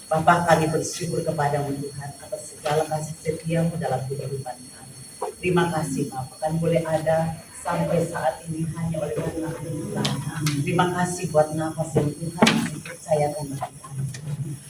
Bapa, kami bersyukur kepadamu Tuhan atas segala kasih setiamu dalam kehidupan kami. Terima kasih Bapa, kan boleh ada sampai saat ini hanya oleh karena Tuhan. Terima kasih buat nafas yang Tuhan masih percayakan bagi kami.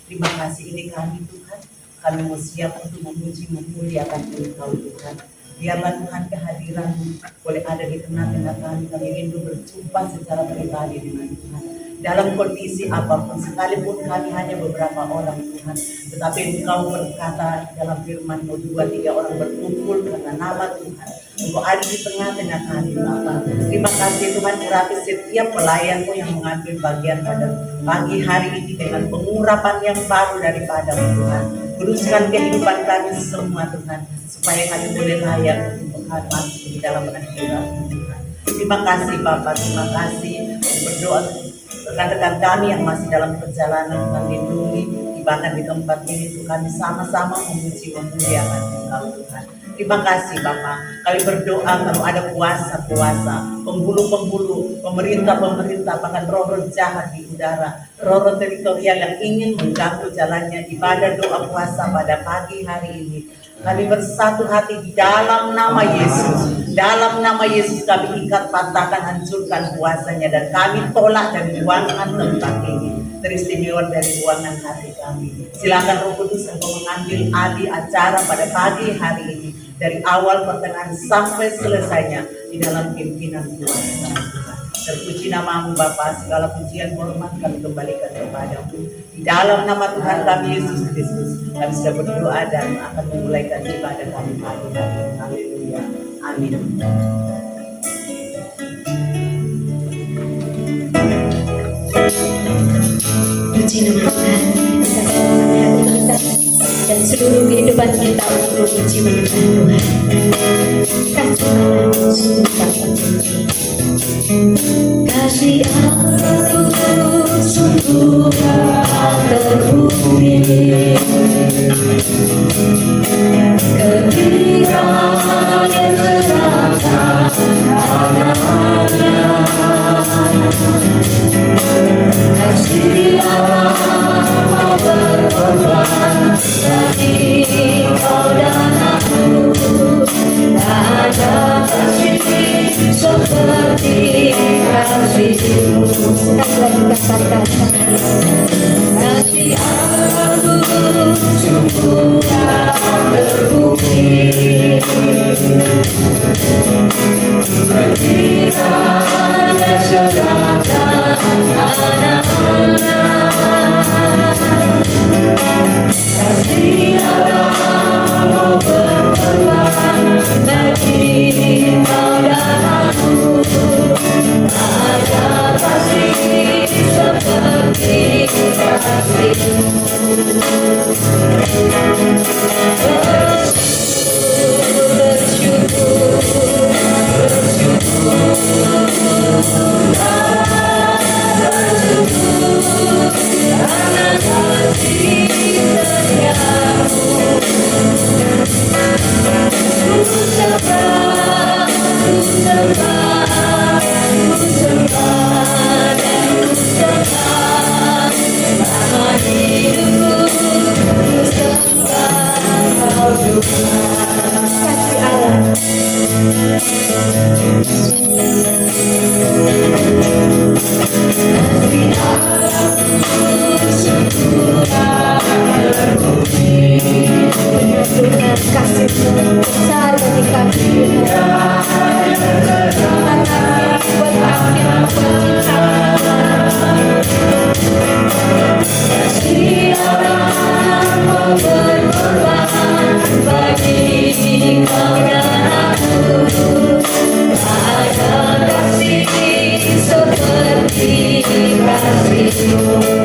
Terima kasih ini kami Tuhan, kami mau siap untuk memuji memuliakan Engkau Tuhan. Biarlah Tuhan kehadiran-Mu boleh ada di tengah-tengah kami rindu berjumpa secara pribadi dengan Tuhan. Dalam kondisi apapun, sekalipun kami hanya beberapa orang Tuhan, tetapi Engkau berkata dalam firman-Mu 2-3 orang berkumpul karena nama Tuhan. Engkau ada di tengah-tengah kami Bapa. Terima kasih Tuhan, urapi setiap pelayan-Mu yang mengambil bagian pada pagi hari ini dengan pengurapan yang baru daripada-Mu Tuhan. Kuduskan kehidupan kami semua Tuhan, supaya kami boleh layak untuk Tuhan masuk di dalam akhirat Tuhan. Terima kasih Bapa, terima kasih. Berdoa rekan-rekan kami yang masih dalam perjalanan, Tuhan lindungi, bahkan di tempat ini Tuhan sama-sama memuji memuliakan Engkau Tuhan. Terima kasih Bapa. Kami berdoa kalau ada puasa-puasa, penghulu-penghulu, pemerintah-pemerintah, bahkan roh-roh jahat di udara, roh-roh teritorial yang ingin mengganggu jalannya ibadah doa puasa pada pagi hari ini. Kami bersatu hati di dalam nama Yesus. Dalam nama Yesus kami ikat, patahkan, hancurkan puasanya, dan kami tolak dari ruangan tempat ini, teristimewa dari ruangan hati kami. Silakan Roh Kudus Engkau mengambil alih acara pada pagi hari ini, dari awal pertengahan sampai selesainya di dalam pimpinan Tuhan. Terpuji namamu Bapa, segala pujian hormat kami kembalikan kepadamu. Di dalam nama Tuhan kami Yesus Kristus, kami sudah berdoa dan akan memulaikan ibadah kami pagi hari ini. Haleluya. Amin. Puji nama Tuhan atas hati kita dan seluruh kehidupan kita untuk memuji menyembah Tuhan. Kasih Allah sungguh terbukti, kebaikan yang terdapat padanya. Kasih Allah mau berkorban bagi kau dan aku. Tak ada kasih seperti kasih-Mu. Kita katakan kasih-Mu besar bagi kami Tuhan. Terima kasih buat kasih buat cinta kasih orang mau berkorban bagi karena aku ada kasih seperti kasih-Mu.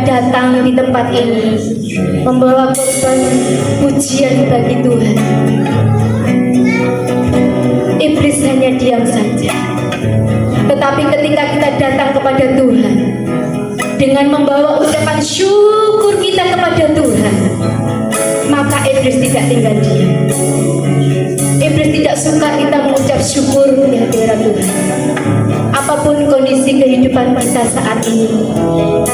datang di tempat ini membawa korban pujian bagi Tuhan. Iblis hanya diam saja. Tetapi ketika kita datang kepada Tuhan dengan membawa ucapan syukur kita kepada Tuhan, maka iblis tidak tinggal diam. Iblis tidak suka kita mengucap syukur di hadirat Tuhan. Apapun kondisi kehidupan kita saat ini,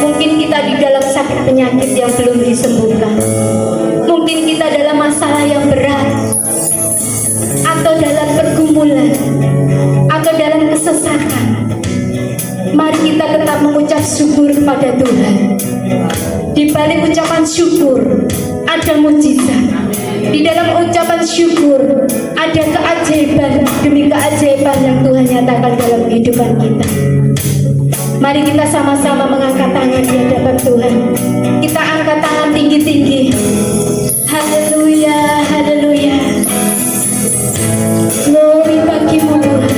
mungkin kita di dalam sakit penyakit yang belum disembuhkan, mungkin kita dalam masalah yang berat, atau dalam pergumulan, atau dalam kesesakan. Mari kita tetap mengucap syukur kepada Tuhan. Di balik ucapan syukur ada mujizat. Di dalam ucapan syukur ada keajaiban demi keajaiban yang Tuhan nyatakan dalam kehidupan kita. Mari kita sama-sama mengangkat tangan di hadapan Tuhan. Kita angkat tangan tinggi-tinggi. Haleluya, haleluya. Glory bagimu Tuhan.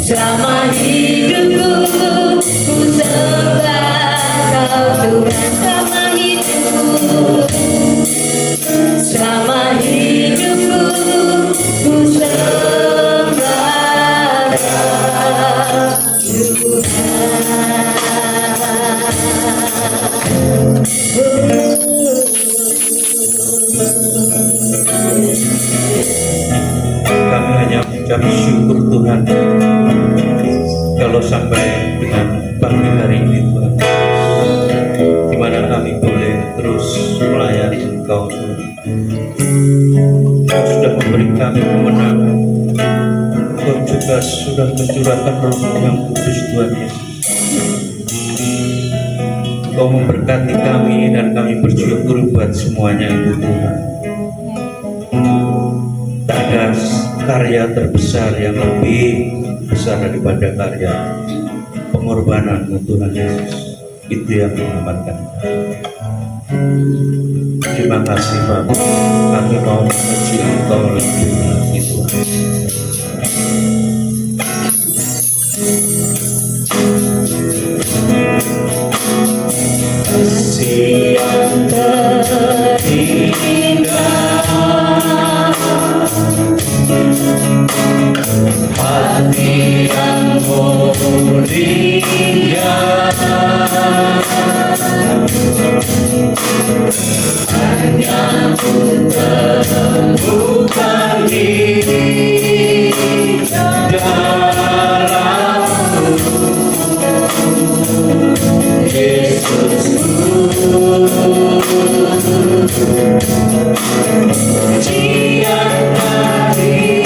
Selama hidupku ku sembah Kau Tuhan. Selama hidupku ku sembah Kami hanya mengucap syukur Tuhan kalau sampai dengan pagi hari ini Tuhan, di mana kami boleh terus melayani Engkau Tuhan. Engkau sudah memberi kami kemenangan. Engkau juga sudah mencurahkan Roh yang kudus Tuhan Yesus. Engkau memberkati kami dan kami bersyukur buat semuanya itu Tuhan. Tak ada karya terbesar yang lebih besar daripada karya pengorbanan Tuhan Yesus. Itu yang menyelamatkan kami. Terima kasih Bapak. Kami mau memuji Engkau lebih lagi Tuhan. Kasih yang terindah, hati yang mulia, hanya untuk temukan diri dalammu, Yesusku. Pujian dari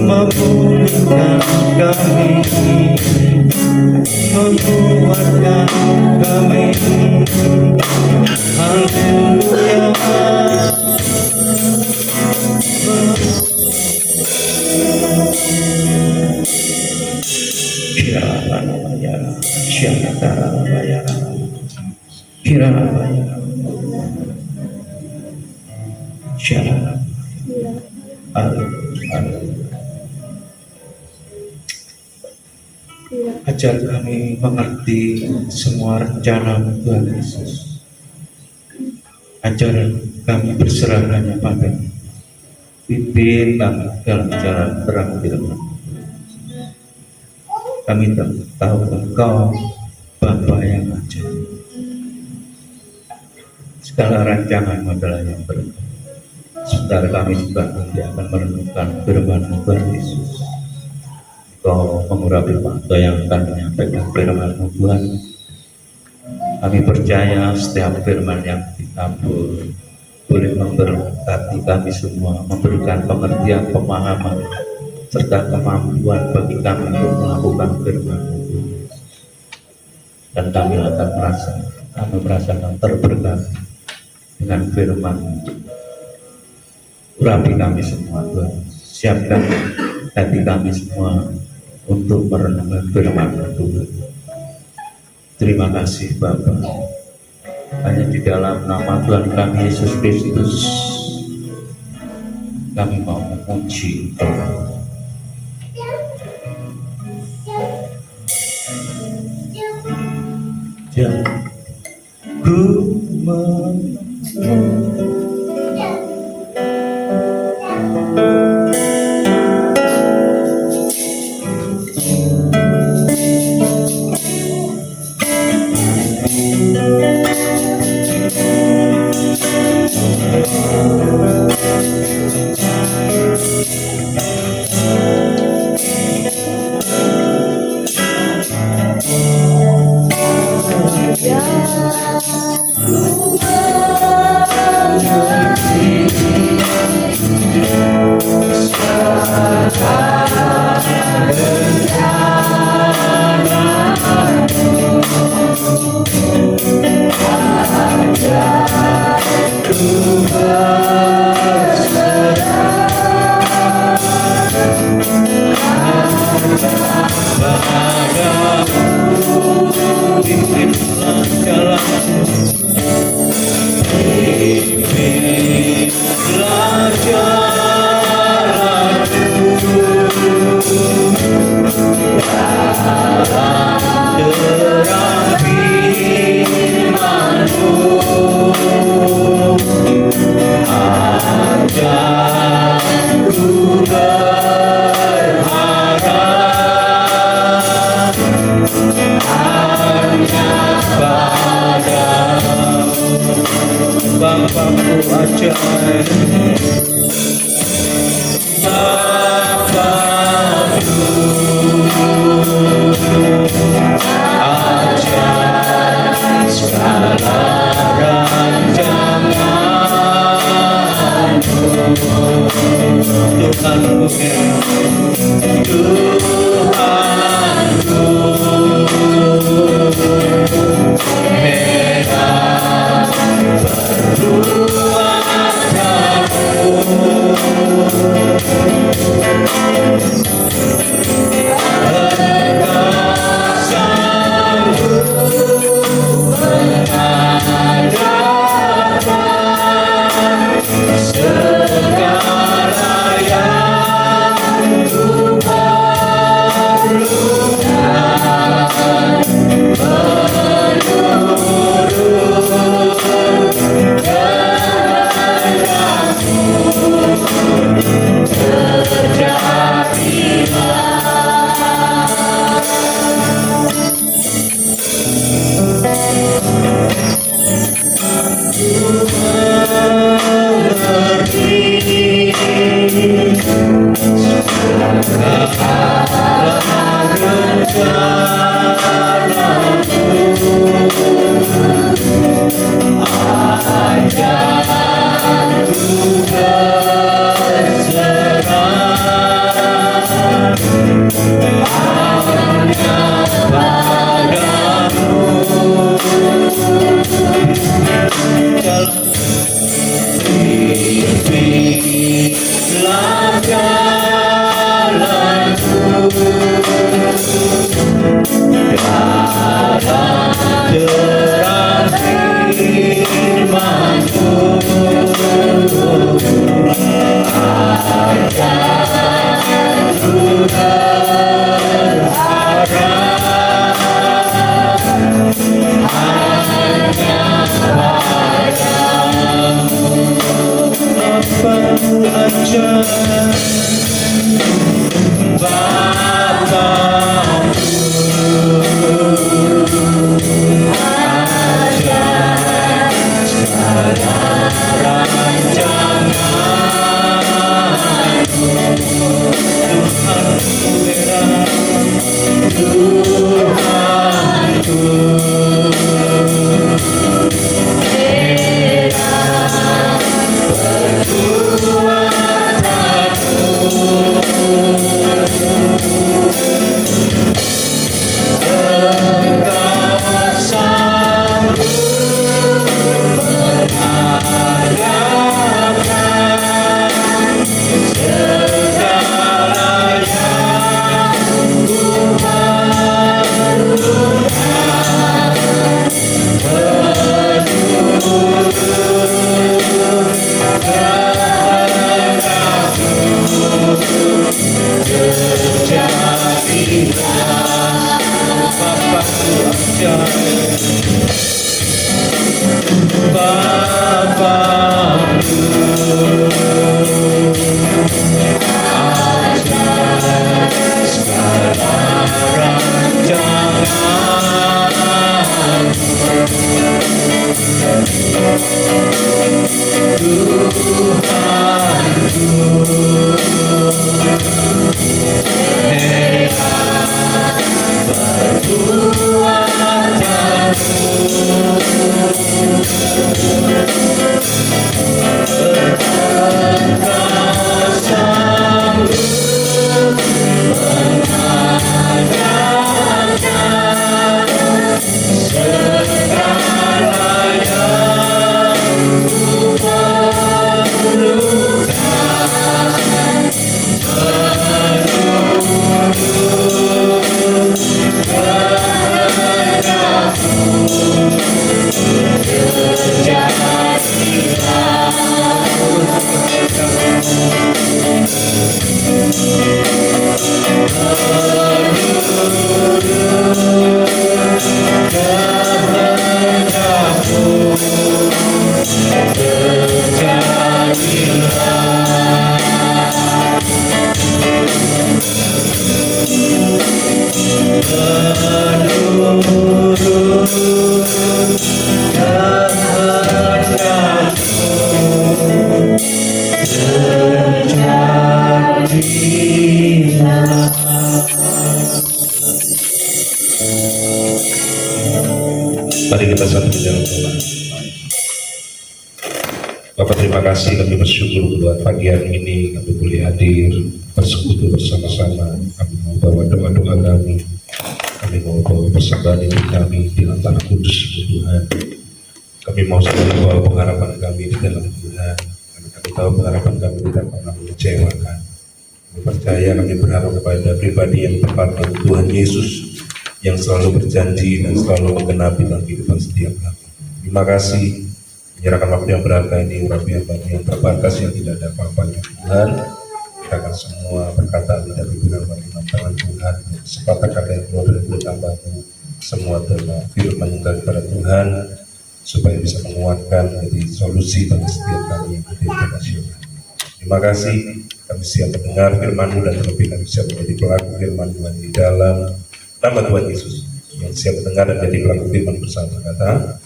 memulihkan kami, menguatkan kami. Haleluya. Iya. Ajar kami mengerti semua rencana Tuhan Yesus. Ajar kami berserah hanya pada pimpin kami dalam cara terang firman. Kami tahu Engkau Bapa yang ajar. Segala rancangan adalah yang berkah. Sebentar kami juga nanti akan merenungkan firman Tuhan Yesus. Kau mengurapi waktu yang akan menyampaikan firman Tuhan. Kami percaya setiap firman yang ditabur boleh memberkati kami semua, memberikan pengertian, pemahaman, serta kemampuan bagi kami untuk melakukan firman Tuhan. Dan kami akan merasakan terberkati dengan firman. Urapi kami semua Tuhan, siapkan hati kami semua untuk merenungkan firman Tuhan. Terima kasih Bapa. Hanya di dalam nama Tuhan kami Yesus Kristus kami mau memuji Engkau. Jago Bapakku ajaib, Bapakku ajaib, segala rancanganmu. Tuhanku, Tuhanku, Mari kita satu di dalam doa. Bapak, terima kasih, kami bersyukur buat pagi hari ini kami boleh hadir bersekutu bersama-sama. Kami mau bawa doa-doa kami mau bawa persembahan hidup kami di antara kudus Tuhan. Kami mau selalu bawa pengharapan kami di dalam Tuhan, karena kami tahu pengharapan kami tidak pernah mengecewakan. Kami percaya, kami berharap kepada pribadi yang tepat, Tuhan Yesus, yang selalu berjanji dan selalu menggenapi dalam kehidupan setiap kami. Terima kasih, menyerahkan waktu yang berharga ini, Rabbi yang terbatas, yang tidak ada apa-apanya. Tuhan, kita akan semua berkata dari benar bagi tangan Tuhan, sepatah kata yang keluar dari mulut hamba-Mu, semua adalah firman yang daripada Tuhan, supaya bisa menguatkan menjadi solusi bagi setiap kami yang hadir pada siang. Terima kasih, kami siap mendengar firman-Mu dan terlebih kami siap menjadi pelaku firman Tuhan di dalam nama Tuhan Yesus, yang siap mendengar dan jadi pelaku firman bersama kata.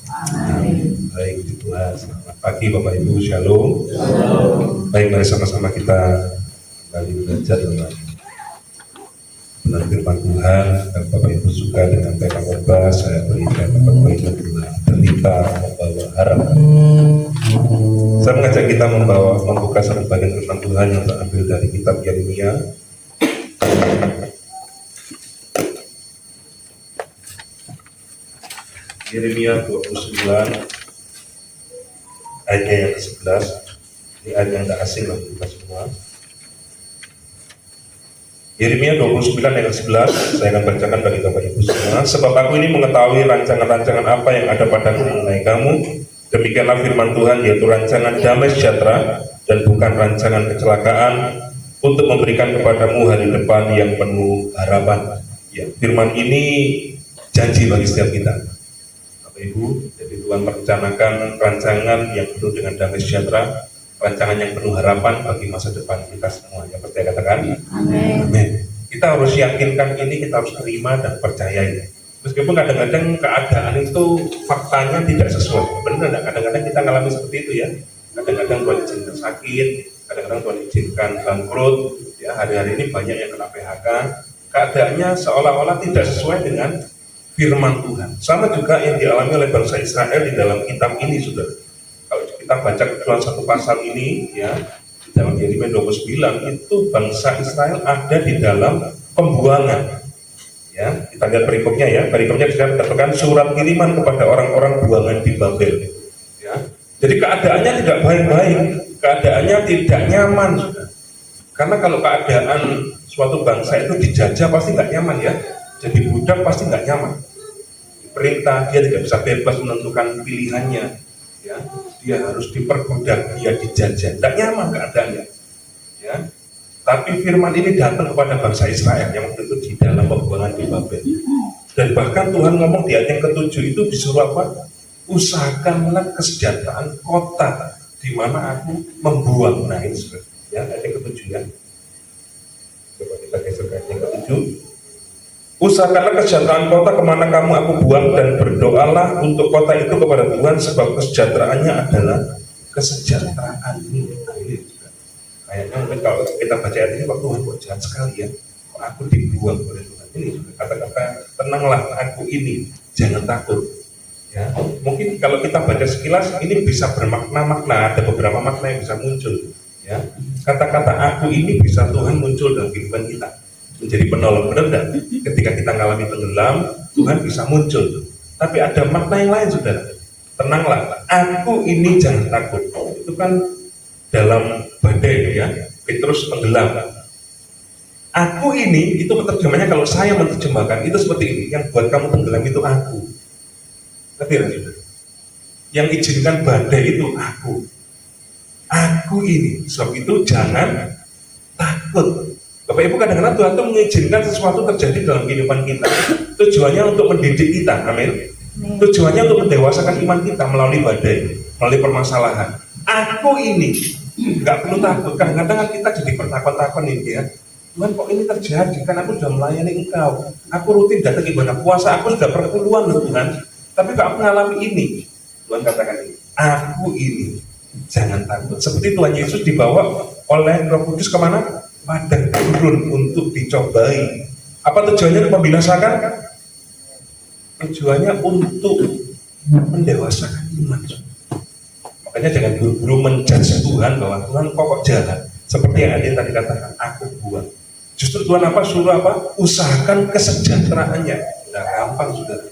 Amin. Baik, puji Tuhan. Selamat pagi Bapak Ibu, Shalom. Baik, mari sama-sama kita kembali belajar dengan benar firman Tuhan. Dan Bapak Ibu suka dengan tema khotbah, saya berikan Bapak Ibu dengan derita membawa harapan. Saya mengajak kita membuka satu bagian firman Tuhan yang terambil dari kitab Yeremia. Yeremia 29 ayatnya yang ke-11. Ini ayat yang tidak asing bagi kita semua. Yeremia 29 ayat ke-11, saya akan bacakan bagi Bapak Ibu semua. Sebab aku ini mengetahui rancangan-rancangan apa yang ada padaku mengenai kamu. Demikianlah firman Tuhan, yaitu rancangan damai sejahtera dan bukan rancangan kecelakaan, untuk memberikan kepadamu hari depan yang penuh harapan. Ya, firman ini janji bagi setiap kita. Ibu, jadi Tuhan merencanakan rancangan yang penuh dengan damai sejahtera, rancangan yang penuh harapan bagi masa depan kita semua. Yang percaya katakan amin. Kita harus yakinkan ini, kita harus terima dan percayai. Meskipun kadang-kadang keadaan itu faktanya tidak sesuai. Benar enggak? Kadang-kadang kita mengalami seperti itu ya. Kadang-kadang Tuhan izinkan sakit, kadang-kadang Tuhan izinkan bangkrut. Ya, hari-hari ini banyak yang kena PHK. Keadaannya seolah-olah tidak sesuai dengan firman Tuhan. Sama juga yang dialami oleh bangsa Israel di dalam kitab ini, saudara. Kalau kita baca kebetulan satu pasal ini, ya, di dalam Yeremia 29, itu bangsa Israel ada di dalam pembuangan. Ya, kita lihat perikopnya ya. Perikopnya dikatakan surat kiriman kepada orang-orang buangan di Babel. Ya, jadi keadaannya tidak baik-baik, keadaannya tidak nyaman, saudara. Karena kalau keadaan suatu bangsa itu dijajah pasti nggak nyaman ya. Jadi budak pasti nggak nyaman. Perintah dia tidak bisa bebas menentukan pilihannya, ya. Dia harus diperbudak, dia dijajah, nggak nyaman keadaannya, ya. Tapi firman ini datang kepada bangsa Israel yang waktu itu di dalam pembuangan di Babel. Dan bahkan Tuhan ngomong di ayat yang ke-7 itu disuruh apa? Usahakanlah kesejahteraan kota di mana aku membuang. Nah ini sudah ya, ayat yang ke-7 ya. Coba kita geser ke ayat yang ke-7. Usahakanlah kesejahteraan kota kemana kamu aku buang, dan berdoalah untuk kota itu kepada Tuhan, sebab kesejahteraannya adalah kesejahteraan. Nah, ini juga kayaknya mungkin kalau kita baca ayat ini, Tuhan kok jahat sekali ya, kok aku dibuang oleh Tuhan. Ini juga kata-kata tenanglah aku ini, jangan takut. Ya, mungkin kalau kita baca sekilas ini bisa bermakna-makna, ada beberapa makna yang bisa muncul. Ya, kata-kata aku ini bisa Tuhan muncul dalam kehidupan kita, menjadi penolong, benar enggak? Ketika kita mengalami tenggelam, Tuhan bisa muncul. Tapi ada makna yang lain, saudara. Tenanglah, aku ini jangan takut. Itu kan dalam badai ya, Petrus tenggelam. Aku ini, itu terjemahnya kalau saya menerjemahkan itu seperti ini, yang buat kamu tenggelam itu aku. Ngerti ya, saudara? Yang izinkan badai itu aku. Aku ini, sebab itu jangan takut. Bapak Ibu, kadang-kadang Tuhan itu mengizinkan sesuatu terjadi dalam kehidupan kita. Tujuannya untuk mendidik kita, amin. Tujuannya untuk mendewasakan iman kita melalui badai, melalui permasalahan. Aku ini, nggak perlu takut. Kadang-kadang kita jadi bertakut-takut nih ya. Tuhan kok ini terjadi, kan aku sudah melayani Engkau. Aku rutin datang ibadah puasa, aku sudah perpuluhan loh Tuhan. Tapi kok aku mengalami ini? Tuhan katakan ini, aku ini, jangan takut. Seperti Tuhan Yesus dibawa oleh Roh Kudus kemana? Padang gurun untuk dicobai. Apa tujuannya? Membinasakan? Tujuannya untuk mendewasakan iman. Makanya jangan buru-buru menjudge Tuhan bahwa Tuhan kok jahat. Seperti yang Adin tadi katakan, aku buang. Justru Tuhan apa? Suruh apa? Usahakan kesejahteraannya. Tidak gampang, saudara.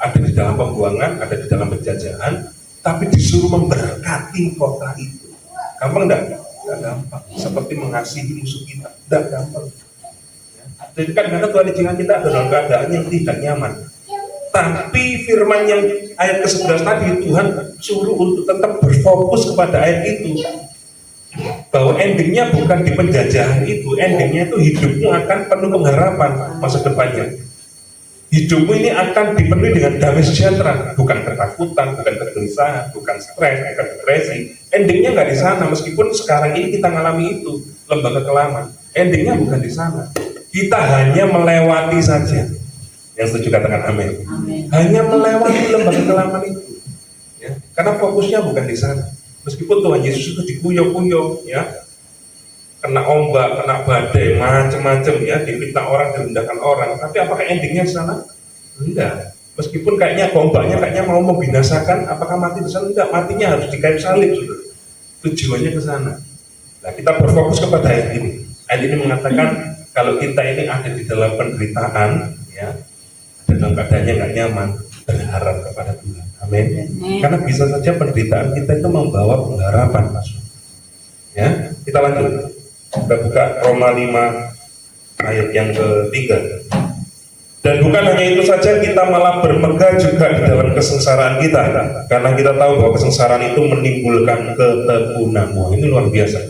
Ada di dalam pembuangan, ada di dalam penjajahan, tapi disuruh memberkati kota itu. Gampang enggak? Tidak gampang. Seperti mengasihi musuh kita, tidak gampang. Jadi kadang-kadang Tuhan izinkan kita dalam keadaan yang tidak nyaman. Tapi firman yang ayat ke-11 tadi, Tuhan suruh untuk tetap berfokus kepada ayat itu. Bahwa endingnya bukan di penjajahan itu, endingnya itu hidupmu akan penuh pengharapan masa depannya. Hidupmu ini akan dipenuhi dengan damai sejahtera, bukan ketakutan, bukan kegelisahan, bukan stres, bukan depresi. Endingnya nggak di sana, meskipun sekarang ini kita ngalami itu, lembaga kekelaman. Endingnya bukan di sana. Kita hanya melewati saja. Yang setuju katakan amin. Hanya melewati lembaga kekelaman itu. Ya, karena fokusnya bukan di sana. Meskipun Tuhan Yesus itu dikuyok-kuyok, ya, kena ombak, kena badai, macam-macam ya, difitnah orang, direndahkan orang. Tapi apakah endingnya di sana? Enggak. Meskipun kayaknya ombaknya kayaknya mau membinasakan, apakah mati di sana? Enggak. Matinya harus di kayu salib, saudara. Tujuannya ke sana. Nah, kita berfokus kepada ayat ini. Ayat ini mengatakan kalau kita ini ada di dalam penderitaan, ya, dalam keadaannya nggak nyaman, berharap kepada Tuhan. Amin. Karena bisa saja penderitaan kita itu membawa pengharapan, Mas. Ya, kita lanjut. Kita buka Roma 5 ayat yang ke-3. Dan bukan hanya itu saja, kita malah bermegah juga di dalam kesengsaraan kita, karena kita tahu bahwa kesengsaraan itu menimbulkan ketekunan. Wah, ini luar biasa.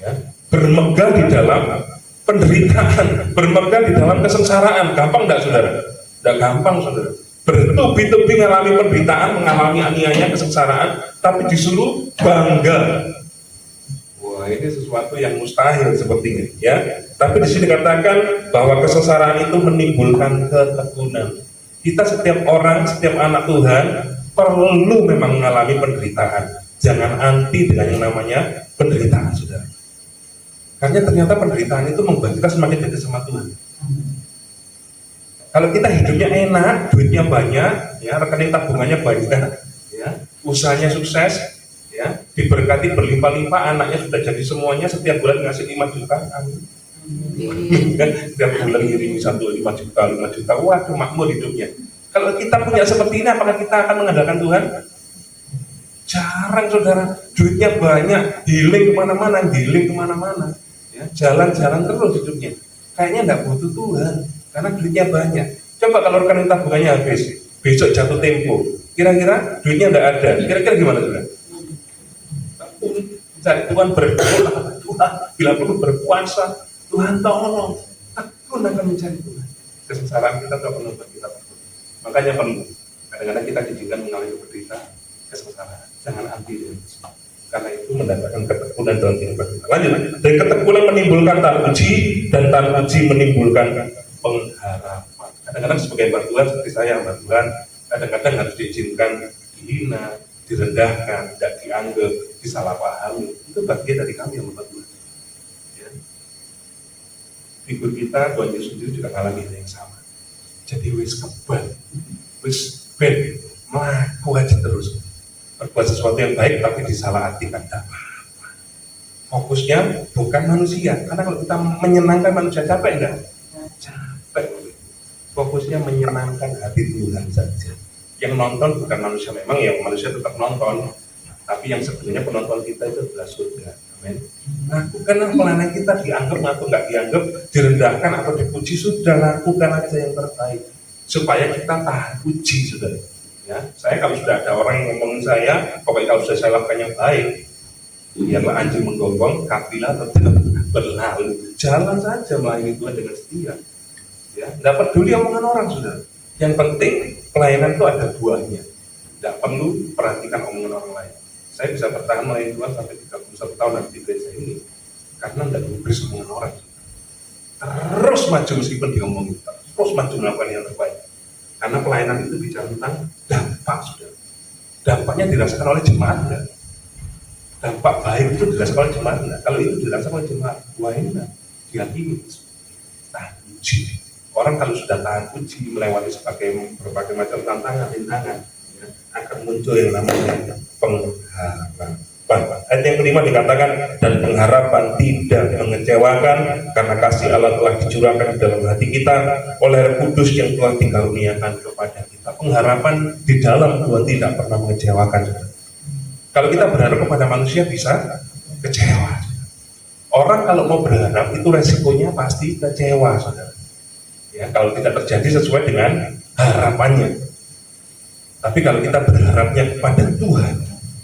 Ya. Bermegah di dalam penderitaan, bermegah di dalam kesengsaraan. Gampang enggak, saudara? Tidak gampang, saudara. Bertubi-tubi mengalami penderitaan, mengalami aniaya, kesengsaraan, tapi disuruh bangga. Wah, ini sesuatu yang mustahil sepertinya, ya. Tapi di sini dikatakan bahwa kesengsaraan itu menimbulkan ketekunan. Kita setiap orang, setiap anak Tuhan perlu memang mengalami penderitaan. Jangan anti dengan yang namanya penderitaan, saudara. Karena ternyata penderitaan itu membuat kita semakin dekat sama Tuhan. Kalau kita hidupnya enak, duitnya banyak, ya, rekening tabungannya banyak, ya, usahanya sukses, ya, diberkati berlimpah-limpah, anaknya sudah jadi semuanya, setiap bulan ngasih 5 juta, amin. Setiap bulan ngirimi 5 juta, wah, makmur hidupnya. Kalau kita punya seperti ini, apakah kita akan mengandalkan Tuhan? Jarang, saudara. Duitnya banyak, healing kemana-mana, ya, jalan-jalan terus hidupnya. Kayaknya nggak butuh Tuhan. Karena duitnya banyak. Coba kalau rekening tabungannya habis, besok jatuh tempo, kira-kira duitnya enggak ada, kira-kira gimana, saudara? Cari Tuhan, berdoa, Tuhan, bila perlu berpuasa, Tuhan tolong. Tekun akan mencari Tuhan. Kesengsaraan kita tak perlu kita takut. Makanya perlu kadang-kadang kita diizinkan mengalami penderitaan, kesengsaraan, jangan anti itu. Karena itu mendatangkan ketekunan dalam kehidupan kita. Lanjut, dari ketekunan menimbulkan taat puji dan taat puji menimbulkan pengharapan. Kadang-kadang sebagai hamba Tuhan seperti saya hamba Tuhan, kadang-kadang harus diizinkan dihina, direndahkan, tidak dianggap, disalahpahami. Itu bagian dari kami yang hamba Tuhan. Ya. Figur kita, Tuhan Yesus sendiri juga mengalami hal yang sama. Jadi wis kebal, wis ben, melaku aja terus. Berbuat sesuatu yang baik tapi disalahartikan, tidak apa-apa. Fokusnya bukan manusia, karena kalau kita menyenangkan manusia capek enggak? Capek. Fokusnya menyenangkan hati Tuhan saja. Yang nonton bukan manusia, memang yang manusia tetap nonton, tapi yang sebenarnya penonton kita itu adalah surga. Amin. Lakukanlah pelayanan kita, dianggap atau nggak dianggap, direndahkan atau dipuji, sudah lakukan aja yang terbaik supaya kita tahan puji, sudah. Ya, saya kalau sudah ada orang yang ngomongin saya, pokoknya kalau sudah saya lakukan yang baik, biarlah anjing menggonggong, kafilah tetap berlalu. Jalan saja melayani Tuhan dengan setia. Ya, tidak peduli omongan orang, sudah. Yang penting pelayanan itu ada buahnya. Tidak perlu perhatikan omongan orang lain. Saya bisa bertahan melayani Tuhan sampai 31 tahun nanti di gereja ini karena tidak diberi omongan orang. Terus maju meskipun diomongin, terus maju melakukan yang terbaik. Karena pelayanan itu bicara tentang dampak, sudah. Dampaknya dirasakan oleh jemaat enggak? Dampak baik itu dirasakan oleh jemaat enggak? Kalau itu dirasakan oleh jemaat, wah ini enggak diyakini, tahan puji. Orang kalau sudah tahan puji melewati berbagai macam tantangan, rintangan, ya, akan muncul yang namanya pengharapan. Ayat yang kelima dikatakan, dan pengharapan tidak mengecewakan karena kasih Allah telah dicurahkan di dalam hati kita oleh Roh Kudus yang telah dikaruniakan kepada kita. Pengharapan di dalam Tuhan tidak pernah mengecewakan. Kalau kita berharap kepada manusia bisa kecewa. Orang kalau mau berharap itu resikonya pasti kecewa, saudara. Ya, kalau tidak terjadi sesuai dengan harapannya. Tapi kalau kita berharapnya kepada Tuhan,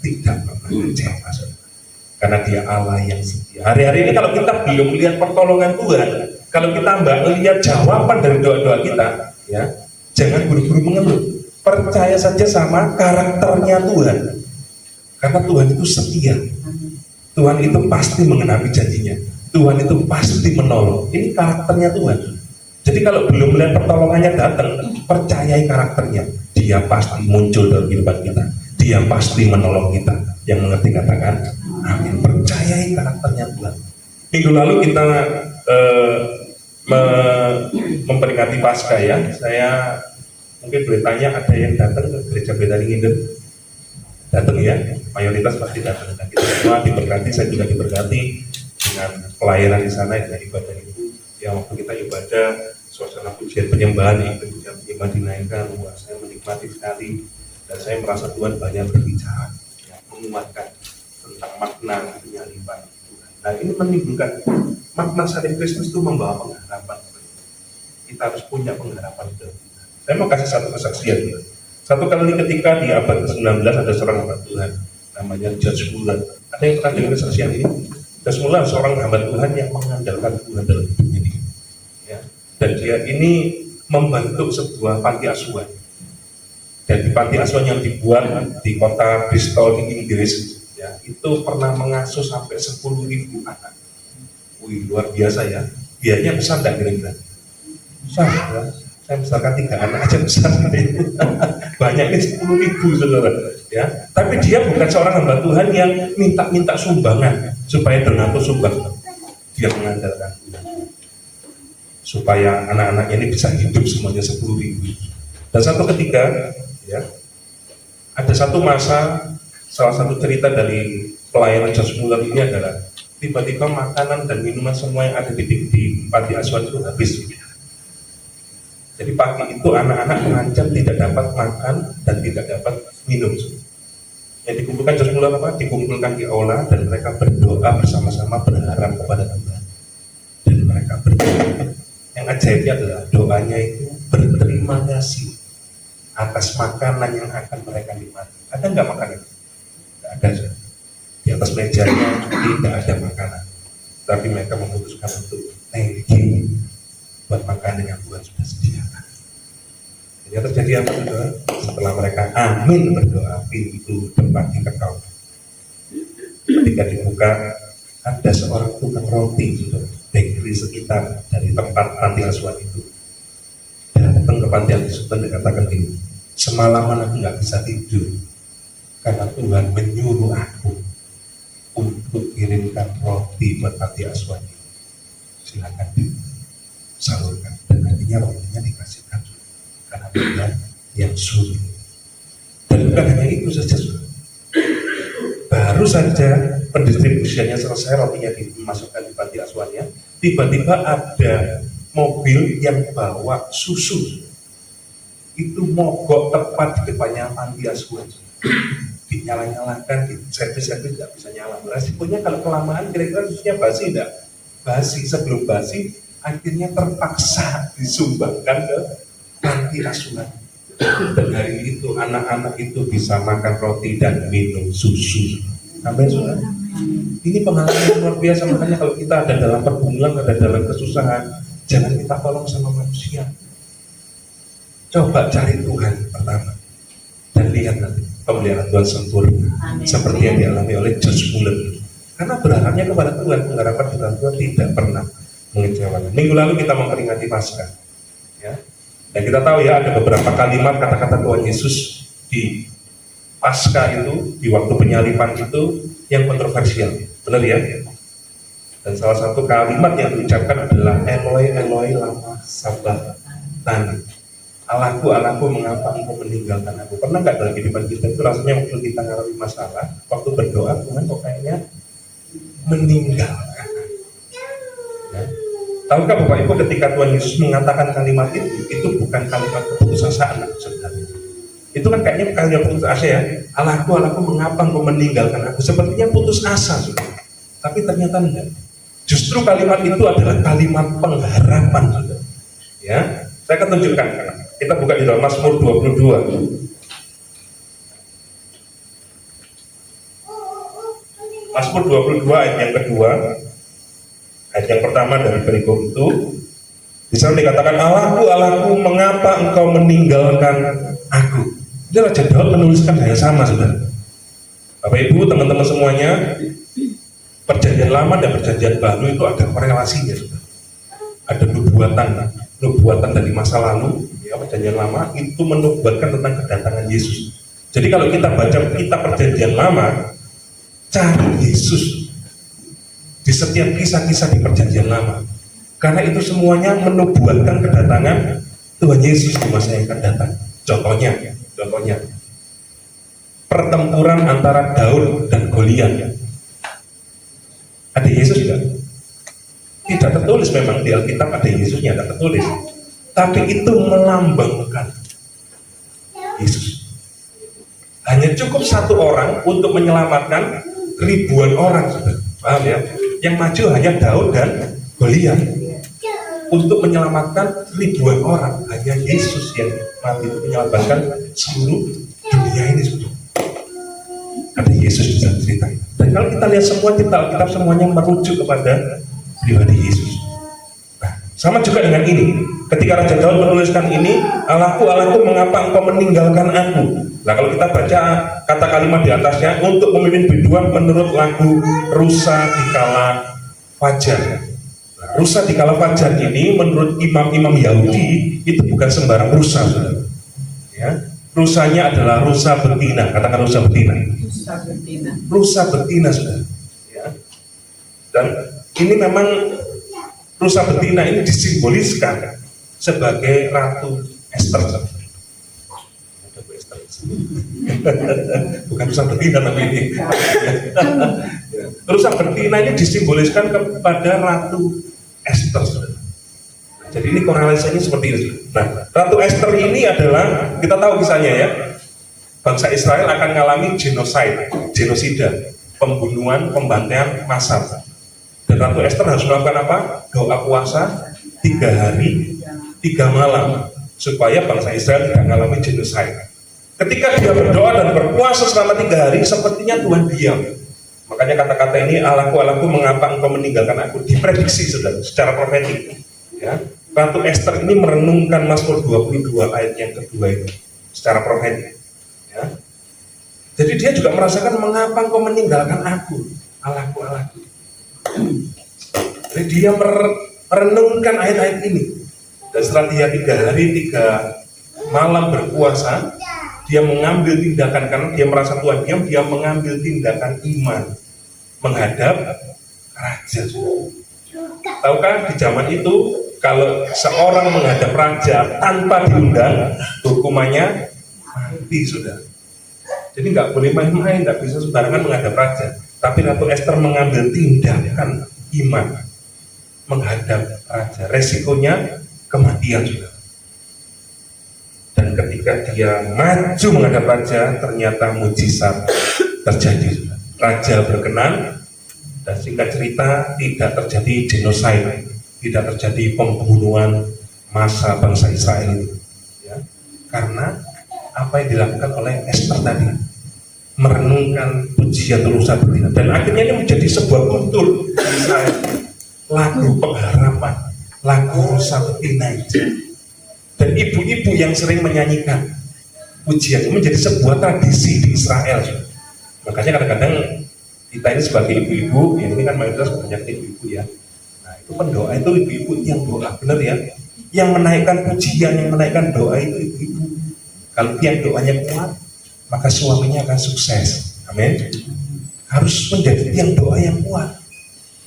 tidak pernah kecewa, saudara. Karena Dia Allah yang setia. Hari-hari ini kalau kita belum melihat pertolongan Tuhan, kalau kita mbak melihat jawaban dari doa-doa kita, ya, jangan buru-buru mengeluh. Percaya saja sama karakternya Tuhan. Karena Tuhan itu setia. Tuhan itu pasti mengenapi janjinya. Tuhan itu pasti menolong. Ini karakternya Tuhan. Jadi kalau belum melihat pertolongannya datang, percayai karakternya. Dia pasti muncul dalam kehidupan kita. Dia pasti menolong kita. Yang mengerti katakan amin. Percayai karakternya Tuhan. Minggu lalu kita memperingati Paskah, ya. Saya mungkin boleh tanya, ada yang datang ke gereja Betani Nginden? Datang, ya, mayoritas pasti datang. Dan kita semua diberkati, saya juga diberkati dengan pelayanan di sana, dengan ibadah itu. Yang waktu kita ibadah, suasana pujian penyembahan, pujian penyembahan dinaikkan, wah, saya menikmati sekali. Dan saya merasa Tuhan banyak berbicara, ya, menguatkan tentang makna penyaliban Tuhan. Nah, ini menimbulkan makna salib Kristus itu membawa pengharapan. Kita harus punya pengharapan itu. Saya mau kasih satu kesaksian. Satu kali ketika di abad ke-19 ada seorang hamba Tuhan namanya George Muller. Ada yang pernah dengar kesaksian ini? George Muller seorang hamba Tuhan yang mengandalkan Tuhan dalam hidupnya ini. Ya. Dan dia ini membentuk sebuah panti asuhan. Dan di panti asuhan yang dibuat di kota Bristol di Inggris, ya, itu pernah mengasuh sampai 10.000 anak. Wih, luar biasa, ya. Biayanya besar dan kira-kira. Besar, ya. Saya misalkan 3 anak aja besar. Banyak ini 10.000, saudara. Ya. Tapi dia bukan seorang hamba Tuhan yang minta sumbangan supaya donatur sumbang. Dia mengandalkan Tuhan supaya anak-anaknya ini bisa hidup semuanya 10.000. Dan satu ketika, ya, ada satu masa, salah satu cerita dari pelayanan George Muller ini adalah tiba-tiba makanan dan minuman semua yang ada di panti asuhan itu habis. Jadi pagi itu anak-anak terancam tidak dapat makan dan tidak dapat minum. Yang dikumpulkan George Muller apa? Dikumpulkan di aula dan mereka berdoa bersama-sama berharap kepada Tuhan. Dan mereka berdoa. Yang ajaibnya adalah doanya itu berterima kasih atas makanan yang akan mereka nikmati. Ada nggak makanan? Nggak ada. Di atas mejanya tidak ada makanan. Tapi mereka memutuskan untuk thank you buat makanan yang Tuhan sudah sediakan. Jadi yang terjadi terjadi apa saudara? Setelah mereka amin berdoa, pintu tempat diketok. Ketika dibuka, ada seorang tukang roti, saudara, bakery sekitar dari tempat panti asuhan itu. Datang ke panti asuhan dan katakan gini, semalaman aku nggak bisa tidur karena Tuhan menyuruh aku untuk kirimkan roti buat panti asuhan ini. Silakan disalurkan, dan nantinya rotinya dikasihkan karena Tuhan yang suruh. Dan bukan hanya itu saja, baru saja pendistribusiannya selesai, rotinya dimasukkan di panti asuhannya, tiba-tiba ada mobil yang bawa susu, itu mogok tepat di depannya panti asuhan. Dinyala-nyalakan, di servis-servis nggak bisa nyala. Resikonya kalau kelamaan kira-kira susunya basi enggak? Basi. Sebelum basi akhirnya terpaksa disumbangkan ke panti asuhan. Dan hari itu anak-anak itu bisa makan roti dan minum susu. Amin, saudara. Ini pengalaman yang luar biasa. Makanya kalau kita ada dalam pergumulan, ada dalam kesusahan, jangan kita tolong sama manusia. Coba cari Tuhan pertama, dan lihat nanti pemeliharaan Tuhan sempurna. Amin. Seperti yang dialami oleh George Muller. Karena berharapnya kepada Tuhan, pengharapan di dalam Tuhan tidak pernah mengecewakan. Minggu lalu kita memperingati Paskah, ya. Dan kita tahu ya, ada beberapa kalimat kata-kata Tuhan Yesus di Paskah itu, di waktu penyaliban itu yang kontroversial, benar ya? Dan salah satu kalimat yang diucapkan adalah Eloi Eloi lama sabachthani. Allahku, Allahku, mengapa engkau meninggalkan aku? Pernah nggak dalam kehidupan kita itu rasanya waktu kita mengalami masalah, waktu berdoa Tuhan kok kayaknya meninggalkan? Ya. Tahukah Bapak Ibu, ketika Tuhan Yesus mengatakan kalimat itu bukan kalimat keputusasaan sebenarnya. Itu kan kayaknya kalimat putus asa ya. Allahku, Allahku, mengapa engkau meninggalkan aku? Sepertinya putus asa, saudara. Tapi ternyata enggak. Justru kalimat itu adalah kalimat pengharapan, saudara. Ya, saya akan tunjukkan. Kita buka di dalam Mazmur 22. Mazmur 22 ayat yang kedua. Ayat yang pertama dari perikop itu, di sana dikatakan, Allahku, Allahku, mengapa engkau meninggalkan aku? Ini Raja Daud menuliskan hal yang sama, saudara. Bapak Ibu, teman-teman semuanya, perjanjian lama dan perjanjian baru itu ada korelasinya, saudara. Ada nubuatan dari masa lalu, ya, perjanjian lama itu menubuatkan tentang kedatangan Yesus. Jadi kalau kita baca kitab perjanjian lama, cari Yesus di setiap kisah-kisah di perjanjian lama, karena itu semuanya menubuatkan kedatangan Tuhan Yesus di masa yang akan datang. Contohnya pertempuran antara Daud dan Goliat. Ada Yesus tidak? Tidak tertulis, memang di Alkitab ada Yesusnya, tidak tertulis. Tapi itu melambangkan Yesus. Hanya cukup satu orang untuk menyelamatkan ribuan orang, saudara. Paham ya? Yang maju hanya Daud dan Goliat. Untuk menyelamatkan ribuan orang, hanya Yesus yang mati itu menyelamatkan seluruh dunia ini, saudara. Ada Yesus di dalam cerita itu. Dan kalau kita lihat semua cerita Alkitab, semuanya merujuk kepada pribadi Yesus. Nah, sama juga dengan ini. Ketika Raja Daud menuliskan ini, Allahku, Allahku, mengapa engkau meninggalkan aku? Nah, kalau kita baca kata kalimat di atasnya, untuk memimpin biduan menurut lagu Rusa dikala fajar. Nah, Rusa dikala fajar ini menurut imam-imam Yahudi itu bukan sembarang rusa, saudara. Ya, rusanya adalah rusa betina. Katakan rusa betina. Rusa betina, saudara. Ya. Dan ini memang rusa betina ini disimboliskan sebagai Ratu Esther. Bukan rusa betina tapi ini. Rusa betina ini disimboliskan kepada Ratu Esther. Jadi ini korelasinya seperti ini. Nah, Ratu Esther ini adalah, kita tahu kisahnya ya, bangsa Israel akan mengalami genosida, pembunuhan, pembantaian massal. Dan Ratu Esther harus melakukan apa? Doa puasa 3 hari 3 malam supaya bangsa Israel tidak mengalami genosida. Ketika dia berdoa dan berpuasa selama 3 hari, sepertinya Tuhan diam. Makanya kata-kata ini, Allahku, Allahku, mengapa engkau meninggalkan aku? Diprediksi, saudara, secara profetik. Ya. Ratu Esther ini merenungkan Mazmur 22 ayat yang kedua itu secara profetik. Ya. Jadi dia juga merasakan, mengapa engkau meninggalkan aku, Allahku, Allahku. Jadi dia merenungkan ayat-ayat ini. Dan setelah dia 3 hari 3 malam berpuasa, dia mengambil tindakan, karena dia merasa Tuhan diam, dia mengambil tindakan iman menghadap raja. Tahukah di zaman itu kalau seorang menghadap raja tanpa diundang, hukumannya mati, sudah. Jadi nggak boleh main-main, nggak bisa sembarangan menghadap raja. Tapi Ratu Esther mengambil tindakan iman menghadap raja. Resikonya kematian, sudah. Dan ketika dia maju menghadap raja, ternyata mujizat terjadi. Raja berkenan, dan singkat cerita tidak terjadi genocide, tidak terjadi pembunuhan massa bangsa Israel itu. Ya. Karena apa yang dilakukan oleh Esther tadi, merenungkan pujian Rusa Betina, dan akhirnya ini menjadi sebuah kultur Israel, lagu pengharapan, lagu Rusa Betina itu. Dan ibu-ibu yang sering menyanyikan pujian itu menjadi sebuah tradisi di Israel. Makanya kadang-kadang kita ini sebagai ibu-ibu, ini kan mayoritas banyak ibu-ibu ya. Nah itu pendoa itu ibu-ibu yang doa, benar ya. Yang menaikkan pujian, yang menaikkan doa itu ibu-ibu. Kalau tiang doanya kuat, maka suaminya akan sukses. Amin. Harus menjadi tiang doa yang kuat.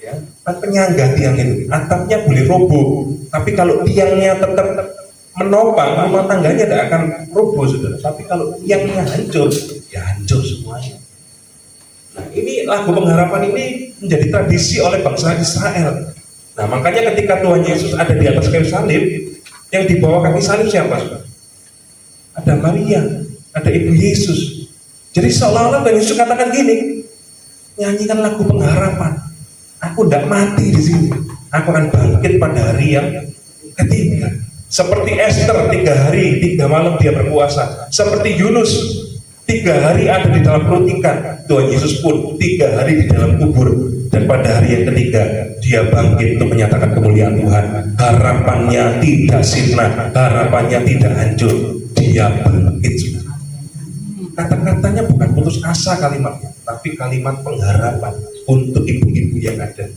Ya, kan penyangga tiang itu, atapnya boleh roboh, tapi kalau tiangnya tetap menopang, rumah tangganya tidak akan roboh, saudara. Tapi kalau tiangnya hancur, ya hancur semuanya. Nah, ini lagu pengharapan ini menjadi tradisi oleh bangsa Israel. Nah, makanya ketika Tuhan Yesus ada di atas kayu salib, yang dibawa kaki salib siapa, saudara? Ada Maria, ada Ibu Yesus. Jadi seolah-olah Tuhan Yesus katakan gini, nyanyikan lagu pengharapan. Aku tidak mati di sini. Aku akan bangkit pada hari yang ketiga. Seperti Esther 3 hari 3 malam dia berpuasa. Seperti Yunus 3 hari ada di dalam perut ikan. Tuhan Yesus pun 3 hari di dalam kubur. Dan pada hari yang ketiga dia bangkit untuk menyatakan kemuliaan Tuhan. Harapannya tidak sirna, harapannya tidak hancur. Dia bangkit, sudah. Kata-katanya bukan putus asa kalimatnya, tapi kalimat pengharapan untuk ibu-ibu yang ada.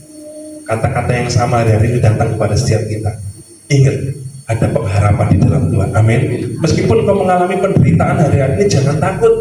Kata-kata yang sama hari-hari itu datang kepada setiap kita. Ingat, ada pengharapan di dalam Tuhan. Amin. Meskipun kau mengalami penderitaan hari-hari ini, jangan takut.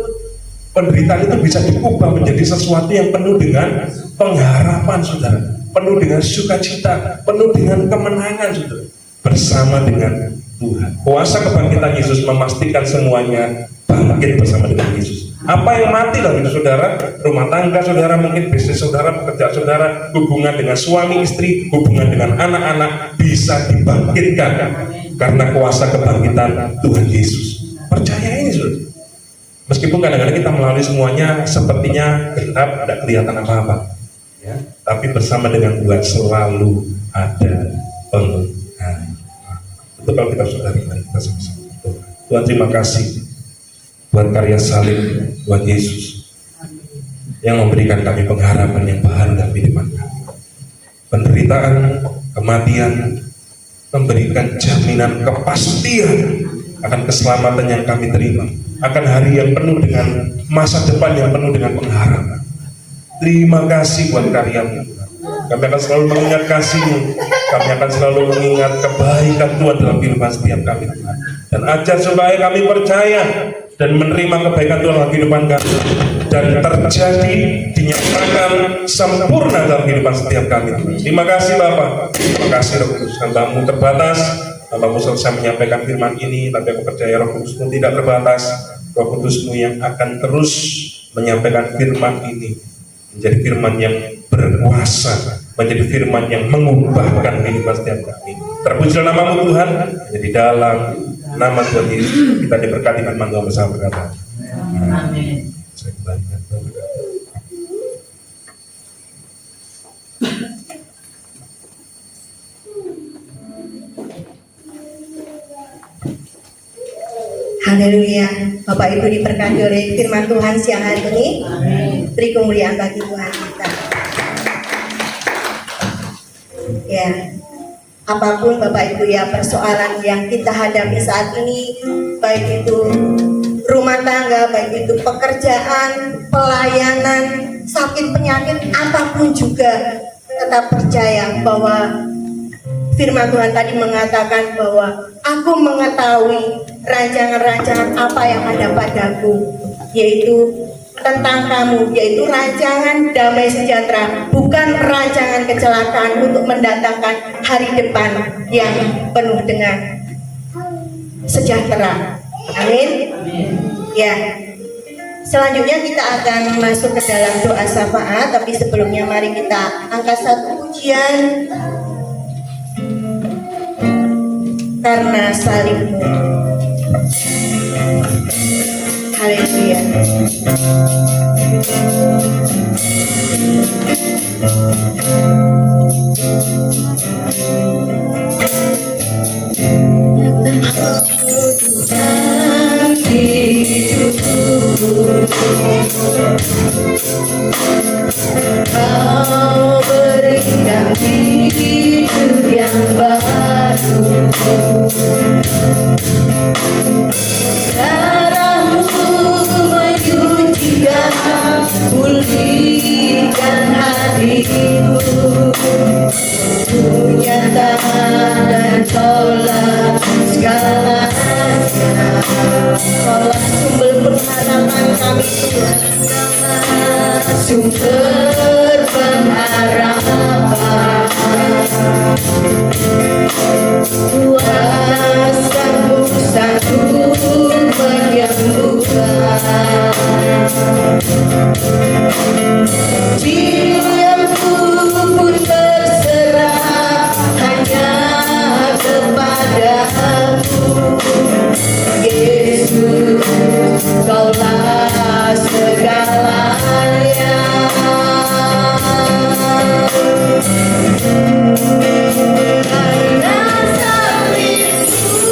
Penderitaan itu bisa diubah menjadi sesuatu yang penuh dengan pengharapan, saudara. Penuh dengan sukacita, penuh dengan kemenangan, saudara. Bersama dengan Tuhan. Kuasa kebangkitan Yesus memastikan semuanya bangkit bersama dengan Yesus. Apa yang mati dalam hidup saudara, rumah tangga saudara, mungkin bisnis saudara, pekerjaan saudara, hubungan dengan suami istri, hubungan dengan anak-anak bisa dibangkitkan karena kuasa kebangkitan Tuhan Yesus. Percaya ini, saudara. Meskipun kadang-kadang kita melalui semuanya sepertinya gelap, tidak kelihatan apa-apa, ya, tapi bersama dengan Tuhan selalu ada pengharapan. Itu kalau kita sudah kita sama-sama. Tuhan, terima kasih buat karya salib Tuhan Yesus yang memberikan kami pengharapan yang baru dalam kehidupan kami. Penderitaan, kematian memberikan jaminan kepastian akan keselamatan yang kami terima, akan hari yang penuh dengan masa depan yang penuh dengan pengharapan. Terima kasih buat karya-Mu. Kami akan selalu mengingat kasih-Mu. Kami akan selalu mengingat kebaikan Tuhan dalam kehidupan setiap kami, Tuhan. Dan ajar supaya kami percaya dan menerima kebaikan Tuhan dalam kehidupan kami, dan terjadi, dinyatakan sempurna dalam kehidupan setiap kami, Tuhan. Terima kasih Bapa. Terima kasih Roh Kudus. Hamba-Mu terbatas, Hamba-Mu selesai menyampaikan firman ini, tapi aku percaya Roh Kudus-Mu tidak terbatas. Roh Kudus-Mu yang akan terus menyampaikan firman ini menjadi firman yang berkuasa, menjadi firman yang mengubahkan kehidupan setiap kami. Terpujilah nama-Mu Tuhan, jadi dalam nama Tuhan Yesus kita diberkati firman Tuhan bersama berkata. Amin. Saya kembalikan Tuhan berkata. Haleluya. Bapak Ibu diberkati oleh firman Tuhan siang hari ini. Beri kemuliaan bagi Tuhan kita. Ya, apapun Bapak Ibu ya persoalan yang kita hadapi saat ini, baik itu rumah tangga, baik itu pekerjaan, pelayanan, sakit penyakit, apapun juga, tetap percaya bahwa firman Tuhan tadi mengatakan bahwa aku mengetahui rancangan-rancangan apa yang ada padaku, yaitu tentang kamu, yaitu rancangan damai sejahtera, bukan rancangan kecelakaan untuk mendatangkan hari depan yang penuh dengan sejahtera. Amin. Ya. Selanjutnya kita akan masuk ke dalam doa syafaat, tapi sebelumnya mari kita angkat satu pujian. Karena salibmu. Haleluya. Kau berikan hidup yang baru, darahmu menyucikan, pulihkan hatiku, nyatakan dan tolak segalanya. Kaulah sumber pengharapan kami, Tuhan, sumber pengharapan. Kuasa-Mu sanggup menyembuhkan, jiwaku pun terserah hanya kepadamu. Yesus, Kaulah segalanya. Karena salibmu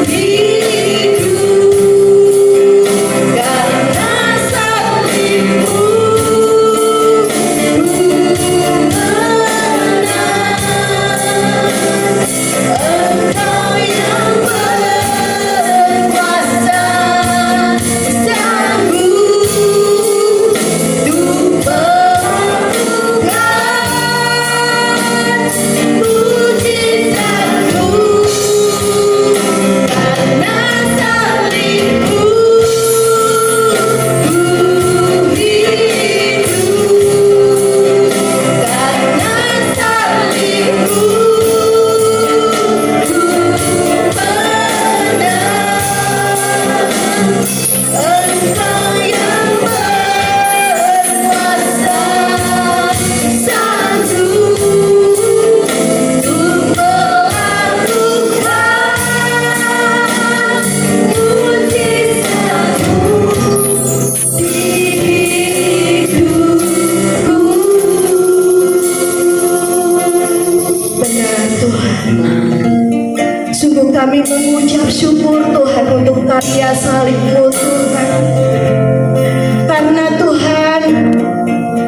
hidup, karena salibmu menang. Engkau yang berkuasa, sanggup untuk melakukan mujizat-Mu. Karena salibmu hidup, karena salibmu Engkau yang berkuasa, sanggup untuk melakukan mujizat-Mu di hidupku. Benar Tuhan, sungguh kami mengucap syukur Tuhan untuk karya salib-Mu Tuhan. Karena Tuhan,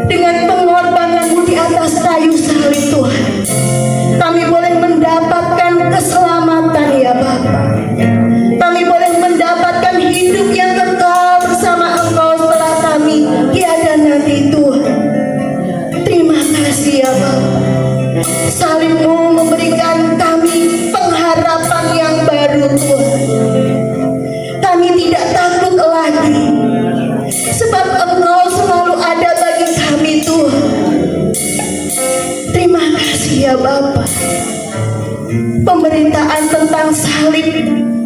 dengan pengorbanan-Mu di atas kayu salib Tuhan, kami boleh mendapatkan keselamatan ya Bapa. Kami boleh mendapatkan hidup yang kekal bersama Engkau setelah kami tiada nanti Tuhan. Terima kasih ya Bapa. Salib-Mu memberikan kami pengharapan yang baru Tuhan. Kami tidak takut lagi, sebab Engkau selalu ada bagi kami Tuhan. Terima kasih ya Bapa. Pemberitaan tentang salib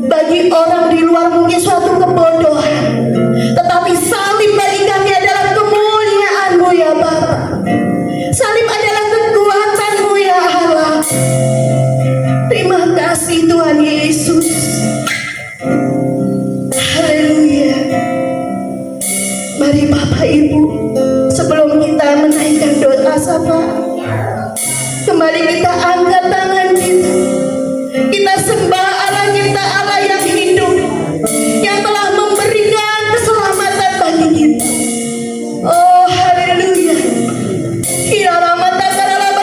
bagi orang di luar mungkin suatu kebodohan, tetapi salib bagi kami adalah kemuliaan-Mu ya Bapa. Salib adalah kekuatan-Mu ya Allah. Terima kasih Tuhan Yesus. Haleluya. Mari Bapak Ibu, sebelum kita menaikkan doa syafaat, kembali kita angkat tangan kita. Kita sembah Allah kita, Allah yang hidup, yang telah memberikan keselamatan bagi kita. Oh haleluya. Kira lama tak kala lama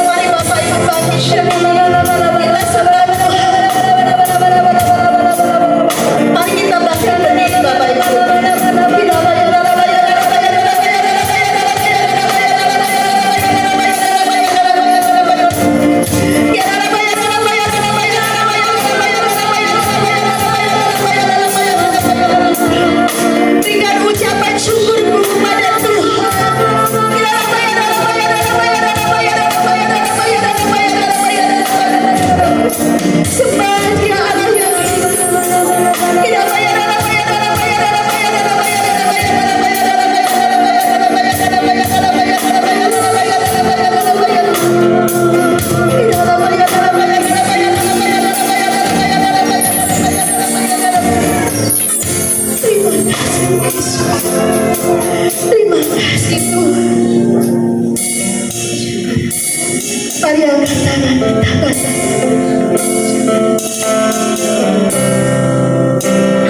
Mari Bapak Ibu bangkit kita sembah Tuhan. Mari kita bangkit berdiri Bapak Ibu. Berikan ucapan syukurmu kepada Tuhan. Sembah Dia Allah Terima kasih Tuhan. Mari angkat tangan kita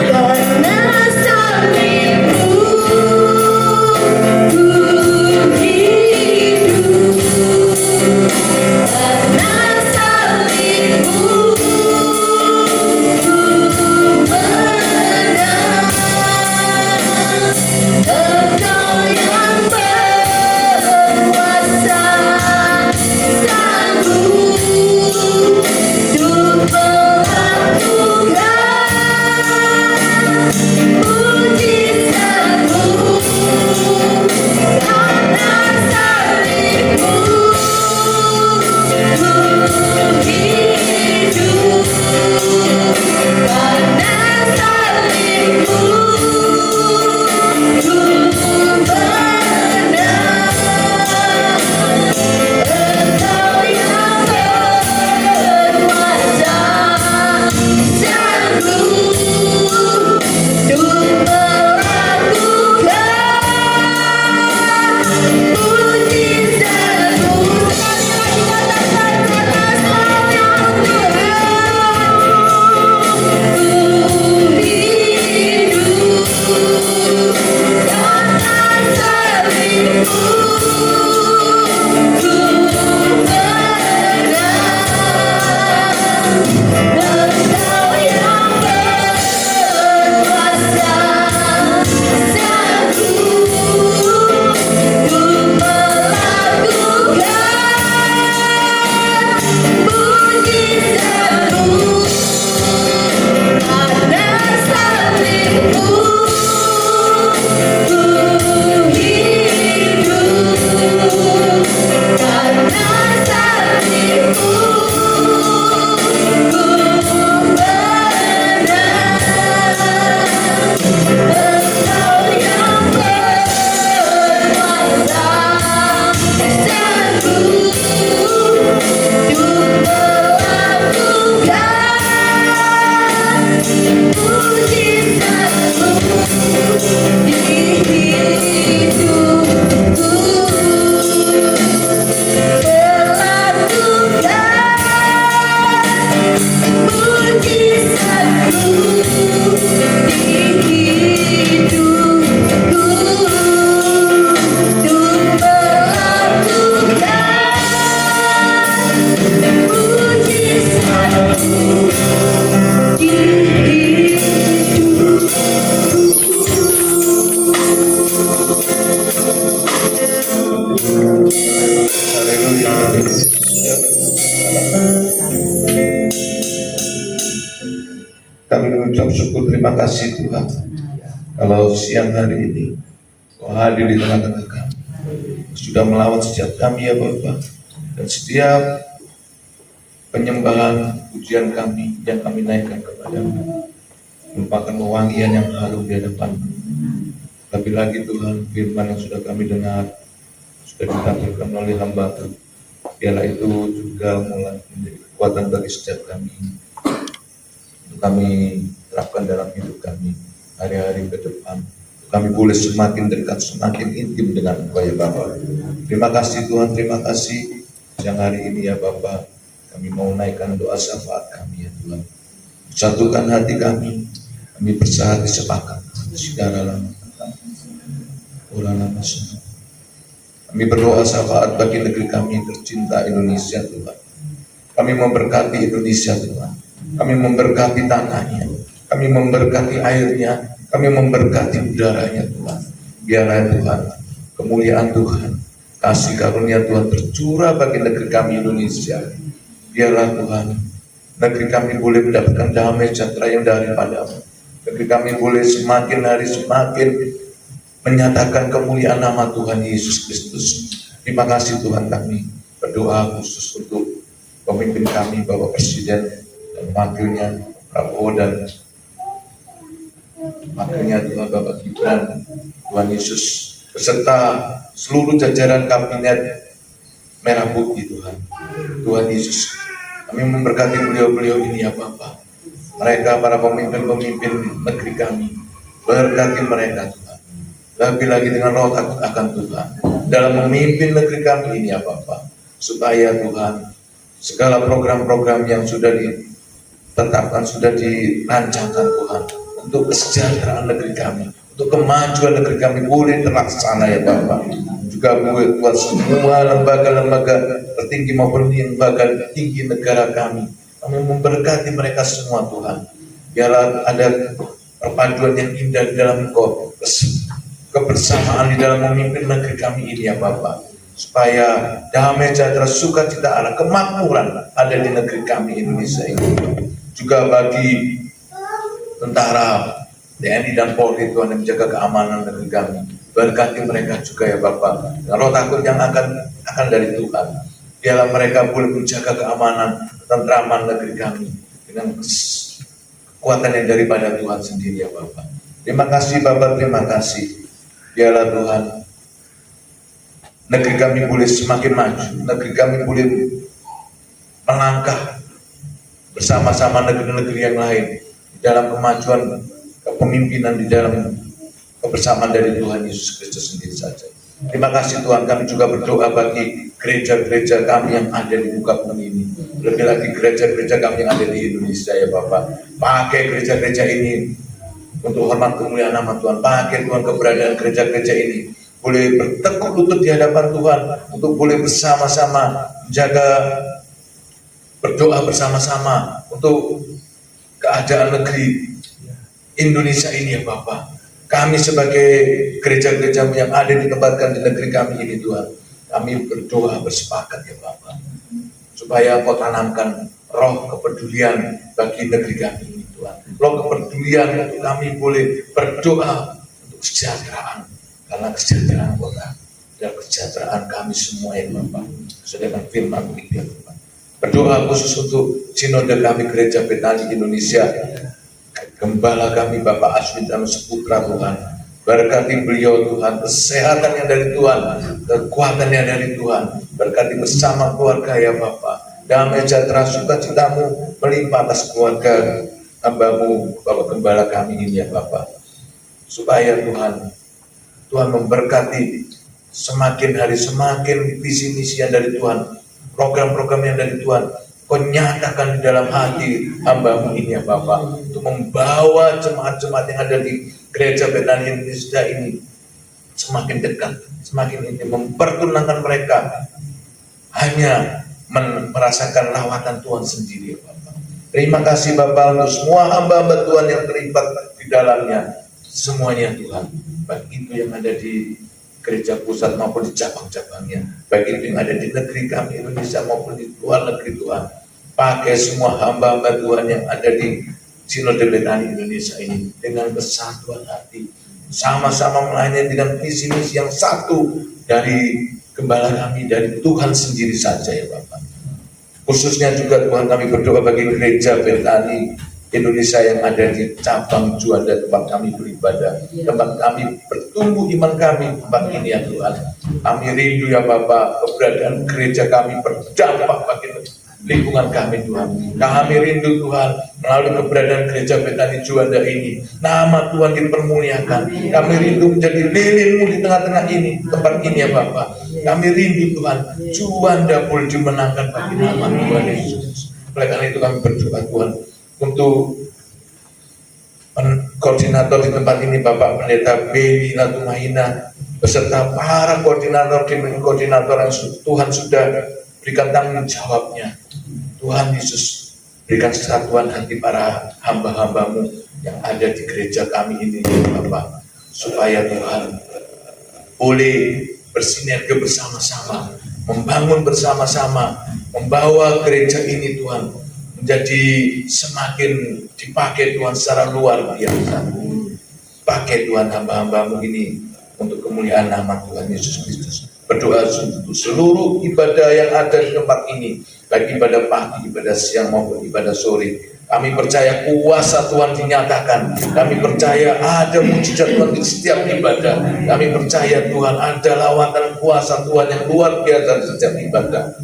karena salibmu ku hidup, karena salibmu ku menang. Engkau yang berkuasa sanggup untuk melakukan mujizat-Mu karena salibmu ku hidup, karena salibmu ku menang. Engkau yang berkuasa sanggup untuk melakukan mujizat-Mu. Kami mengucap syukur terima kasih Tuhan. Kalau siang hari ini Kau hadir di tengah-tengah kami, sudah melawat setiap kami ya Bapak, dan setiap penyembahan pujian kami yang kami naikkan kepadamu merupakan wewangian yang harum di hadapan-Mu. Tapi lagi Tuhan, firman yang sudah kami dengar sudah ditampilkan melalui hamba-Mu, biarlah itu juga mulai menjadi kekuatan bagi setiap kami untuk kami terapkan dalam hidup kami hari-hari ke depan. Kami boleh semakin dekat, semakin intim dengan Engkau ya Bapa. Terima kasih Tuhan, terima kasih Siang hari ini ya Bapa, kami mau naikkan doa syafaat kami ya Tuhan. Satukan hati kami bersatu sepakat. Segala lama semua. Kami berdoa syafaat bagi negeri kami tercinta Indonesia Tuhan. Kami memberkati Indonesia Tuhan. Kami memberkati tanahnya. Kami memberkati airnya. Kami memberkati udaranya Tuhan. Biarlah Tuhan, kemuliaan Tuhan, kasih karunia Tuhan tercurah bagi negeri kami Indonesia. Biarlah Tuhan, negeri kami boleh mendapatkan damai sejahtera yang daripadamu. Negeri kami boleh semakin hari semakin menyatakan kemuliaan nama Tuhan Yesus Kristus. Terima kasih Tuhan, kami berdoa khusus untuk pemimpin kami, Bapak Presiden dan wakilnya Prabowo dan wakilnya Tuhan Bapak Gibran, Tuhan Yesus beserta seluruh jajaran kabinet merah putih Tuhan. Tuhan Yesus, kami memberkati beliau-beliau ini ya Bapak. Mereka para pemimpin-pemimpin negeri kami, berkati mereka Tuhan. Lebih lagi dengan roh takut akan Tuhan dalam memimpin negeri kami ini ya Bapak, supaya Tuhan segala program-program yang sudah ditetapkan, sudah dirancangkan Tuhan untuk kesejahteraan negeri kami, untuk kemajuan negeri kami boleh terlaksana ya Bapak. Juga buat semua lembaga-lembaga tertinggi maupun lembaga tinggi negara kami memberkati mereka semua Tuhan. Biarlah ada perpaduan yang indah di dalam kebersamaan di dalam memimpin negeri kami ini ya Bapak, supaya damai sejahtera sukacita Allah kemakmuran ada di negeri kami Indonesia ini. Juga bagi tentara TNI dan Polri Tuhan yang menjaga keamanan negeri kami, berkati mereka juga ya Bapak. Roh takut yang akan dari Tuhan, biarlah mereka boleh menjaga keamanan ketentraman negeri kami dengan kekuatan yang daripada Tuhan sendiri ya Bapak. Terima kasih Bapak, terima kasih. Biarlah Tuhan, negeri kami boleh semakin maju, negeri kami boleh melangkah bersama-sama negeri-negeri yang lain di dalam kemajuan kepemimpinan, di dalam kebersamaan dari Tuhan Yesus Kristus sendiri saja. Terima kasih Tuhan, kami juga berdoa bagi gereja-gereja kami yang ada di muka bumi ini. Lebih lagi gereja-gereja kami yang ada di Indonesia ya Bapak. Pakai gereja-gereja ini untuk hormat kemuliaan nama Tuhan. Pakai Tuhan keberadaan gereja-gereja ini boleh bertekuk lutut di hadapan Tuhan untuk boleh bersama-sama menjaga, berdoa bersama-sama untuk keadaan negeri Indonesia ini ya Bapak. Kami sebagai gereja-gereja yang ada ditempatkan di negeri kami ini Tuhan, kami berdoa bersepakat ya Bapak, supaya Kau tanamkan roh kepedulian bagi negeri kami ini Tuhan. Roh kepedulian untuk kami boleh berdoa untuk kesejahteraan, karena kesejahteraan kota dan kesejahteraan kami semua ya Bapak. Sedangkan firman itu ya Tuhan. Berdoa khusus untuk sinode kami Gereja Betani Indonesia, Gembala kami Bapak Aswin dan Seputra Tuhan. Berkati beliau Tuhan, kesehatan yang dari Tuhan, kekuatan yang dari Tuhan. Berkati bersama keluarga ya Bapak. Damai sejahtera sukacitamu melimpah atas keluarga hamba-Mu Bapak Gembala kami ini ya Bapak. Supaya Tuhan memberkati semakin hari semakin visi misi yang dari Tuhan, program-program yang dari Tuhan Kau nyatakan di dalam hati hamba-Mu ini ya Bapak, untuk membawa jemaat-jemaat yang ada di Gereja Betani Indonesia ini semakin dekat, semakin intim, mempertunangkan mereka hanya merasakan lawatan Tuhan sendiri ya Bapak. Terima kasih Bapak untuk semua hamba-hamba Tuhan yang terlibat di dalamnya, semuanya Tuhan, baik itu yang ada di gereja pusat maupun di cabang-cabangnya, baik itu yang ada di negeri kami Indonesia maupun di luar negeri Tuhan. Pakai semua hamba-hamba Tuhan yang ada di Sinode Betani Indonesia ini dengan kesatuan hati, sama-sama melayani dengan visi misi yang satu dari Gembala kami, dari Tuhan sendiri saja ya Bapak. Khususnya juga Tuhan kami berdoa bagi Gereja Betani Indonesia yang ada di cabang Juanda, tempat kami beribadah, tempat kami bertumbuh iman kami, tempat ini ya Tuhan. Kami rindu ya Bapak, keberadaan gereja kami berdampak bagi lingkungan kami Tuhan. Kami rindu Tuhan, melalui keberadaan Gereja Betani Juanda ini, nama Tuhan dipermuliakan. Kami rindu menjadi lilin-Mu di tengah-tengah ini, tempat ini ya Bapak. Kami rindu Tuhan, Juanda boleh dimenangkan bagi nama Tuhan Yesus. Oleh karena itu kami berdoa Tuhan untuk koordinator di tempat ini, Bapak Pendeta Beni Latumahina, beserta para koordinator yang Tuhan sudah berikan tanggung jawabnya. Tuhan Yesus, berikan kesatuan hati para hamba-hambamu yang ada di gereja kami ini, Bapak, supaya Tuhan boleh bersinergi bersama-sama, membangun bersama-sama, membawa gereja ini Tuhan menjadi semakin dipakai Tuhan secara luar biasa. Pakai Tuhan hamba-hambamu ini untuk kemuliaan nama Tuhan Yesus Kristus. Berdoa untuk seluruh ibadah yang ada di tempat ini, baik ibadah pagi, ibadah siang maupun ibadah sore. Kami percaya kuasa Tuhan dinyatakan. Kami percaya ada mujizat Tuhan di setiap ibadah. Kami percaya Tuhan ada lawatan kuasa Tuhan yang luar biasa di setiap ibadah.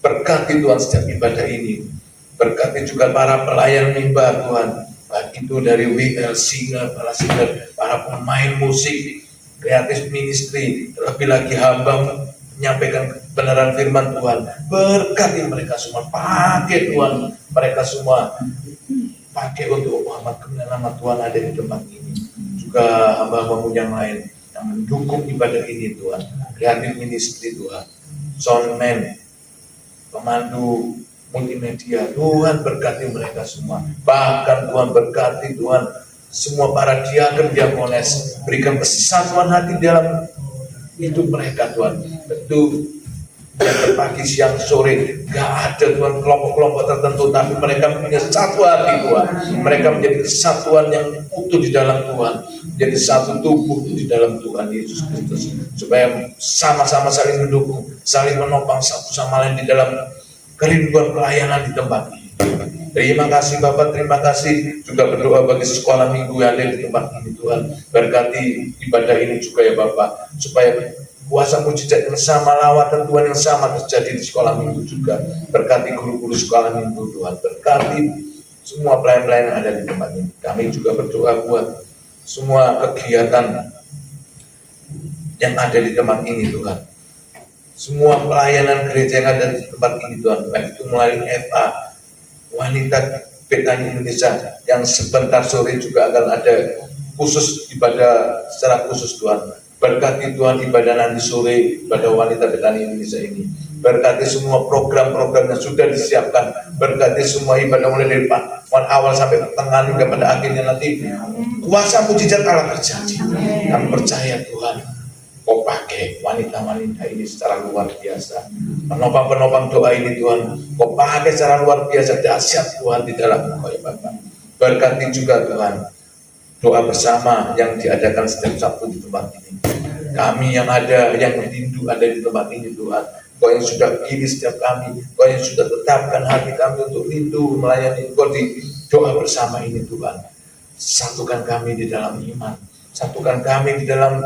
Berkati Tuhan setiap ibadah ini. Berkati juga para pelayan mimbar Tuhan, baik itu dari WL Singer, para singer, para pemain musik, kreatif ministry, terlebih lagi hamba menyampaikan kebenaran firman Tuhan. Berkati mereka semua, pakai Tuhan mereka semua, pakai untuk Muhammad kebenaran nama Tuhan ada di tempat ini. Juga hamba-hambamu yang lain yang mendukung ibadah ini Tuhan, kreatif ministry Tuhan, soundman, pemandu multimedia, Tuhan berkati mereka semua. Bahkan Tuhan berkati Tuhan semua para diaken diakones, berikan kesatuan hati dalam hidup mereka Tuhan. Tentu yang pagi siang sore gak ada Tuhan kelompok-kelompok tertentu, tapi mereka punya satu hati Tuhan. Mereka menjadi kesatuan yang utuh di dalam Tuhan, menjadi satu tubuh di dalam Tuhan Yesus Kristus, supaya sama-sama saling mendukung, saling menopang satu sama lain di dalam kerinduan pelayanan di tempat ini. Terima kasih Bapak, terima kasih. Juga berdoa bagi sekolah minggu yang ada di tempat ini Tuhan. Berkati ibadah ini juga ya Bapak, supaya kuasa mujizat yang sama, lawatan Tuhan yang sama terjadi di sekolah minggu juga. Berkati guru-guru sekolah minggu Tuhan. Berkati semua pelayan-pelayan yang ada di tempat ini. Kami juga berdoa buat semua kegiatan yang ada di tempat ini Tuhan. Semua pelayanan gereja yang ada di tempat ini Tuhan, baik itu melalui FA, Wanita Betani Indonesia, yang sebentar sore juga akan ada khusus ibadah secara khusus Tuhan. Berkati Tuhan ibadah nanti sore, ibadah Wanita Betani Indonesia ini. Berkati semua program-program yang sudah disiapkan. Berkati semua ibadah mulai dari awal sampai pertengahan hingga pada akhirnya nanti. Kuasa mujizat Allah terjadi. Kami percaya Tuhan, Kau pakai wanita-wanita ini secara luar biasa. Penopang-penopang doa ini Tuhan, Kau pakai secara luar biasa, dahsyat Tuhan di dalam Engkau ya Bapak. Berkati juga Tuhan doa bersama yang diadakan setiap Sabtu di tempat ini. Kami yang ada, yang rindu ada di tempat ini Tuhan. Kau yang sudah pilih setiap kami, Kau yang sudah tetapkan hati kami untuk rindu melayani Engkau di doa bersama ini Tuhan. Satukan kami di dalam iman, satukan kami di dalam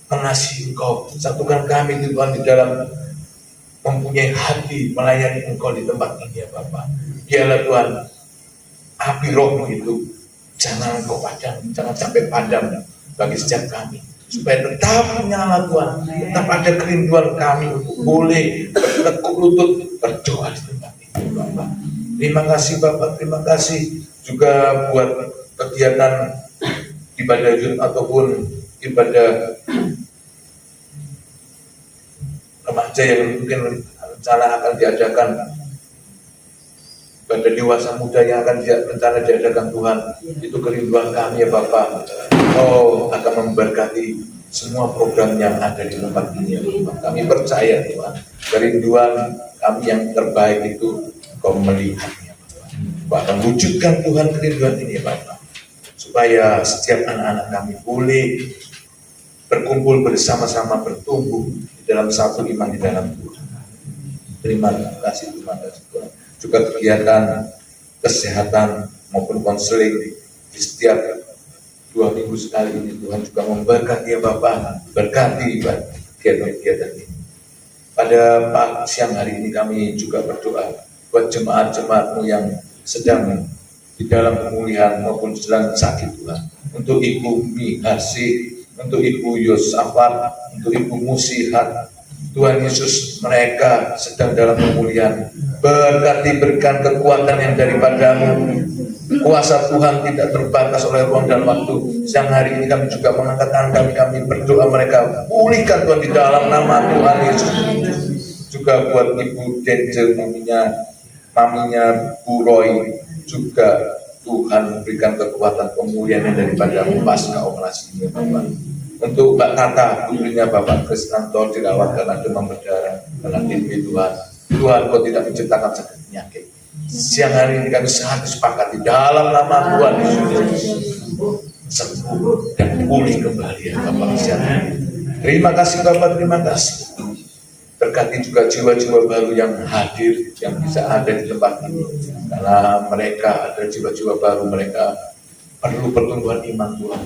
mengasihi Engkau, satukan kami Tuhan di dalam mempunyai hati melayani Engkau di tempat ini ya Bapak. Biarlah Tuhan api rohmu itu jangan Engkau padam, jangan sampai padam bagi setiap kami, supaya tetap menyala Tuhan, tetap ada kerinduan kami untuk boleh bertekuk lutut berdoa di tempat ini Bapak. Terima kasih Bapak, terima kasih juga buat kegiatan ibadah Yud ataupun ibadah remaja yang mungkin rencana akan diadakan, pada dewasa muda yang akan rencana diadakan Tuhan. Itu kerinduan kami ya Bapak. Oh, akan memberkati semua program yang ada di tempat ini ya Bapak. Kami percaya Tuhan, kerinduan kami yang terbaik itu Kau melihatnya Bapak. Bahkan wujudkan Tuhan kerinduan ini ya Bapak, supaya setiap anak-anak kami boleh berkumpul bersama-sama, bertumbuh di dalam satu iman di dalam Tuhan. Terima kasih Tuhan. Juga kegiatan kesehatan maupun konseling di setiap 2 minggu sekali ini Tuhan juga memberkati ya Bapak, berkati kegiatan-kegiatan ini. Pada siang hari ini kami juga berdoa buat jemaat-jemaat-Mu yang sedang di dalam pemulihan maupun sedang sakit Tuhan. Untuk Ibu Mihasi, untuk Ibu Yosafat, untuk Ibu Musihat, Tuhan Yesus, mereka sedang dalam pemulihan. Berkati, berikan kekuatan yang daripadamu. Kuasa Tuhan tidak terbatas oleh ruang dan waktu. Siang hari ini kami juga mengangkat tangan kami berdoa mereka. Pulihkan Tuhan di dalam nama Tuhan Yesus. Juga buat Ibu Denjel, maminya Bu Roy, juga Tuhan memberikan kekuatan pemulihan yang daripadamu pasca operasi ini, Bapak. Untuk Mbak Tata, putrinya Bapak Krisnanto, dirawat karena demam berdarah, karena TB. Tuhan, Kau tidak menciptakan sakit penyakit. Siang hari ini kami sangat sepakat di dalam nama Tuhan Yesus, sembuh dan pulih kembali ya Bapak siang hari. Terima kasih Bapak, terima kasih. Berkati juga jiwa-jiwa baru yang hadir, yang bisa ada di tempat ini. Karena mereka ada jiwa-jiwa baru, mereka perlu pertumbuhan iman Tuhan.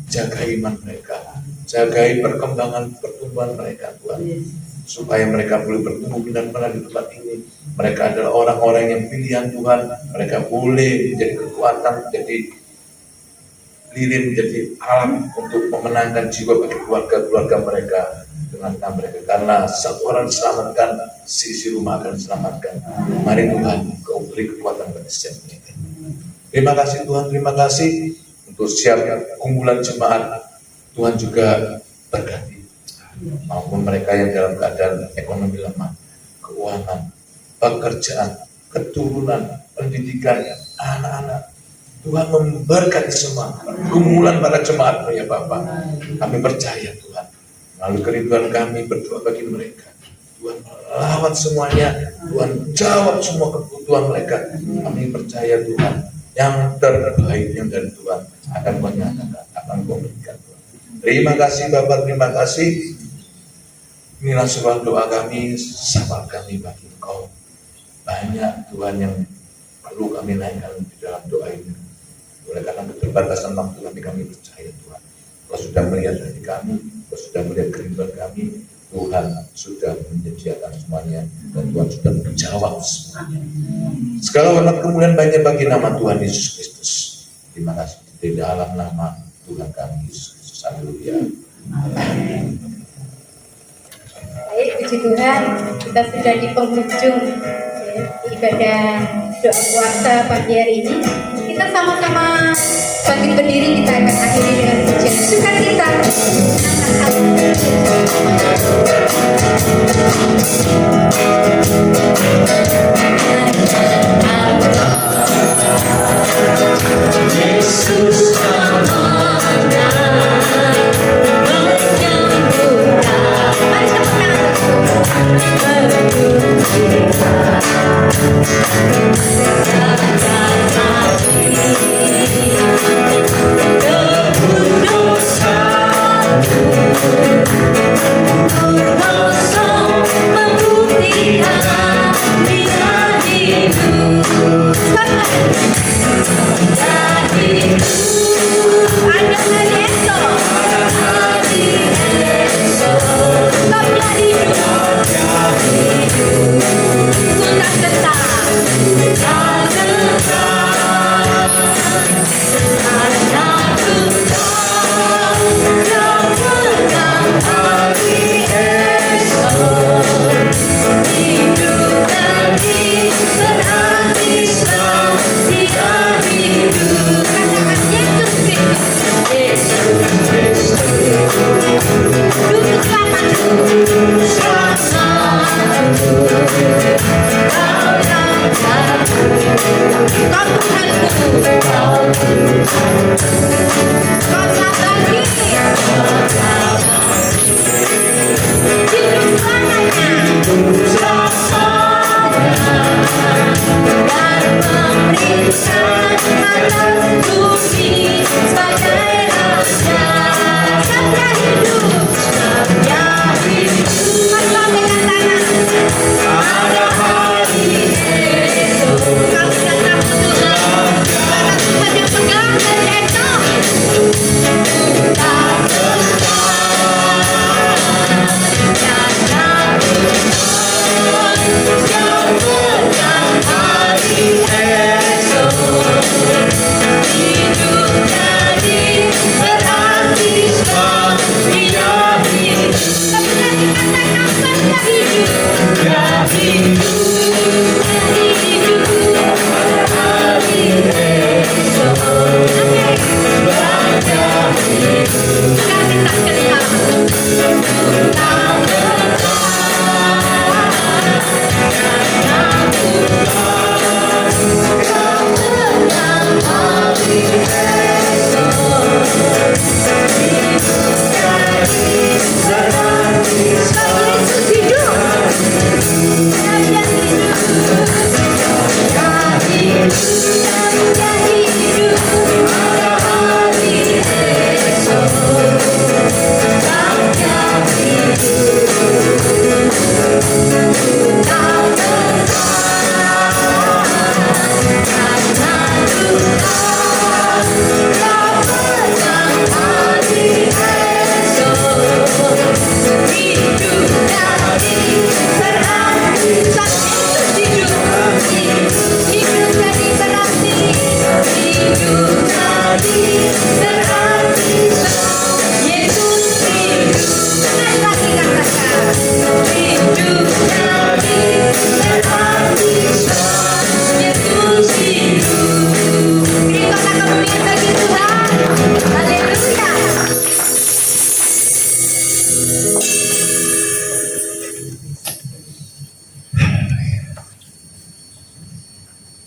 Jaga iman mereka, jagai perkembangan pertumbuhan mereka Tuhan. Supaya mereka boleh bertumbuh benar-benar di tempat ini. Mereka adalah orang-orang yang pilihan Tuhan. Mereka boleh menjadi kekuatan, menjadi lilin, menjadi alam untuk memenangkan jiwa bagi keluarga-keluarga mereka. Dengan mereka, karena satu orang diselamatkan, sisi rumah akan diselamatkan. Mari Tuhan, Kau beri kekuatan bagi setiap mereka. Terima kasih Tuhan, terima kasih untuk setiap kumpulan jemaat. Tuhan juga berkati, maupun mereka yang dalam keadaan ekonomi lemah, keuangan, pekerjaan, keturunan, pendidikan, anak-anak. Tuhan memberkati semua kumpulan para jemaat ya Bapak. Kami percaya Tuhan, melalui kerinduan kami berdoa bagi mereka. Tuhan melawat semuanya, Tuhan jawab semua kebutuhan mereka. Kami percaya Tuhan, yang terbaik yang dari Tuhan akan Kau nyatakan, akan Kau berikan Tuhan. Terima kasih Bapak, terima kasih. Inilah sebuah doa kami, sahabat kami bagi Engkau. Banyak Tuhan yang perlu kami naikkan di dalam doa ini. Oleh karena keterbatasan waktu kami percaya Tuhan, Kau sudah melihat hati kami, Kau sudah melihat kerinduan kami. Tuhan sudah menyediakan semuanya, dan Tuhan sudah menjawab semuanya. Segala hormat kemuliaan banyak bagi nama Tuhan Yesus Kristus. Terima kasih di dalam nama Tuhan kami Yesus Kristus. Haleluya. Baik, puji Tuhan, kita sudah di penghujung ibadah doa puasa pagi hari ini. Kita sama-sama bangkit berdiri, kita akan akhiri dengan pujian sukacita. Yesus namanya menyembuhkan. Mari kita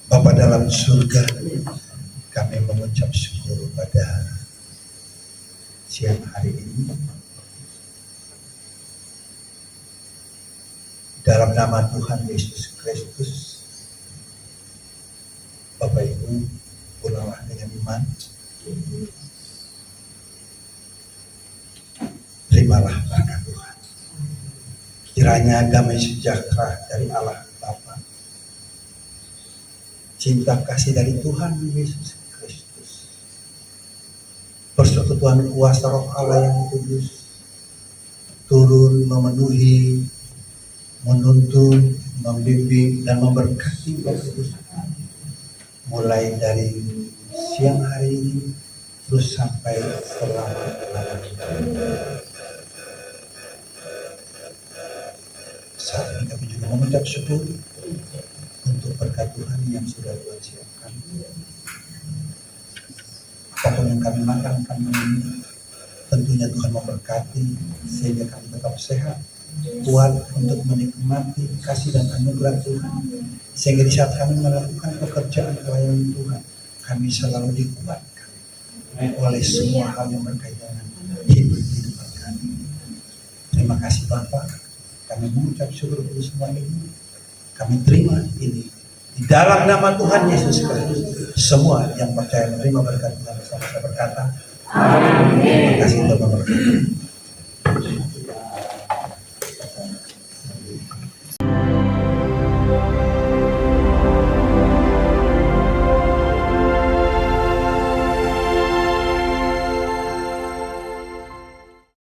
Bapa dalam surga, kami mengucap syukur pada siang hari ini. Dalam nama Tuhan Yesus Kristus, Bapak Ibu, pulanglah dengan iman. Terimalah berkat Tuhan. Kiranya damai sejahtera dari Allah Bapa, cinta kasih dari Tuhan Yesus Kristus, persekutuan kuasa Roh Allah yang kudus turun memenuhi, menuntun, membimbing dan memberkati Bapak Ibu mulai dari siang hari ini terus sampai selama-lamanya. Saat ini kami juga mengucap syukur untuk berkat Tuhan yang sudah Tuhan siapkan. Apapun yang kami makan, kami minum, tentunya Tuhan memberkati sehingga kami tetap sehat, kuat untuk menikmati kasih dan anugerah Tuhan. Sehingga di saat kami melakukan pekerjaan pelayanan Tuhan, kami selalu dikuatkan oleh semua hal yang berkaitan dengan kehidupan kami. Terima kasih Bapak, kami mengucap syukur untuk semua ini. Kami terima ini di dalam nama Tuhan Yesus Kristus. Semua yang percaya menerima berkat Tuhan bersama-sama berkata, amin. Terima kasih Tuhan memberkati.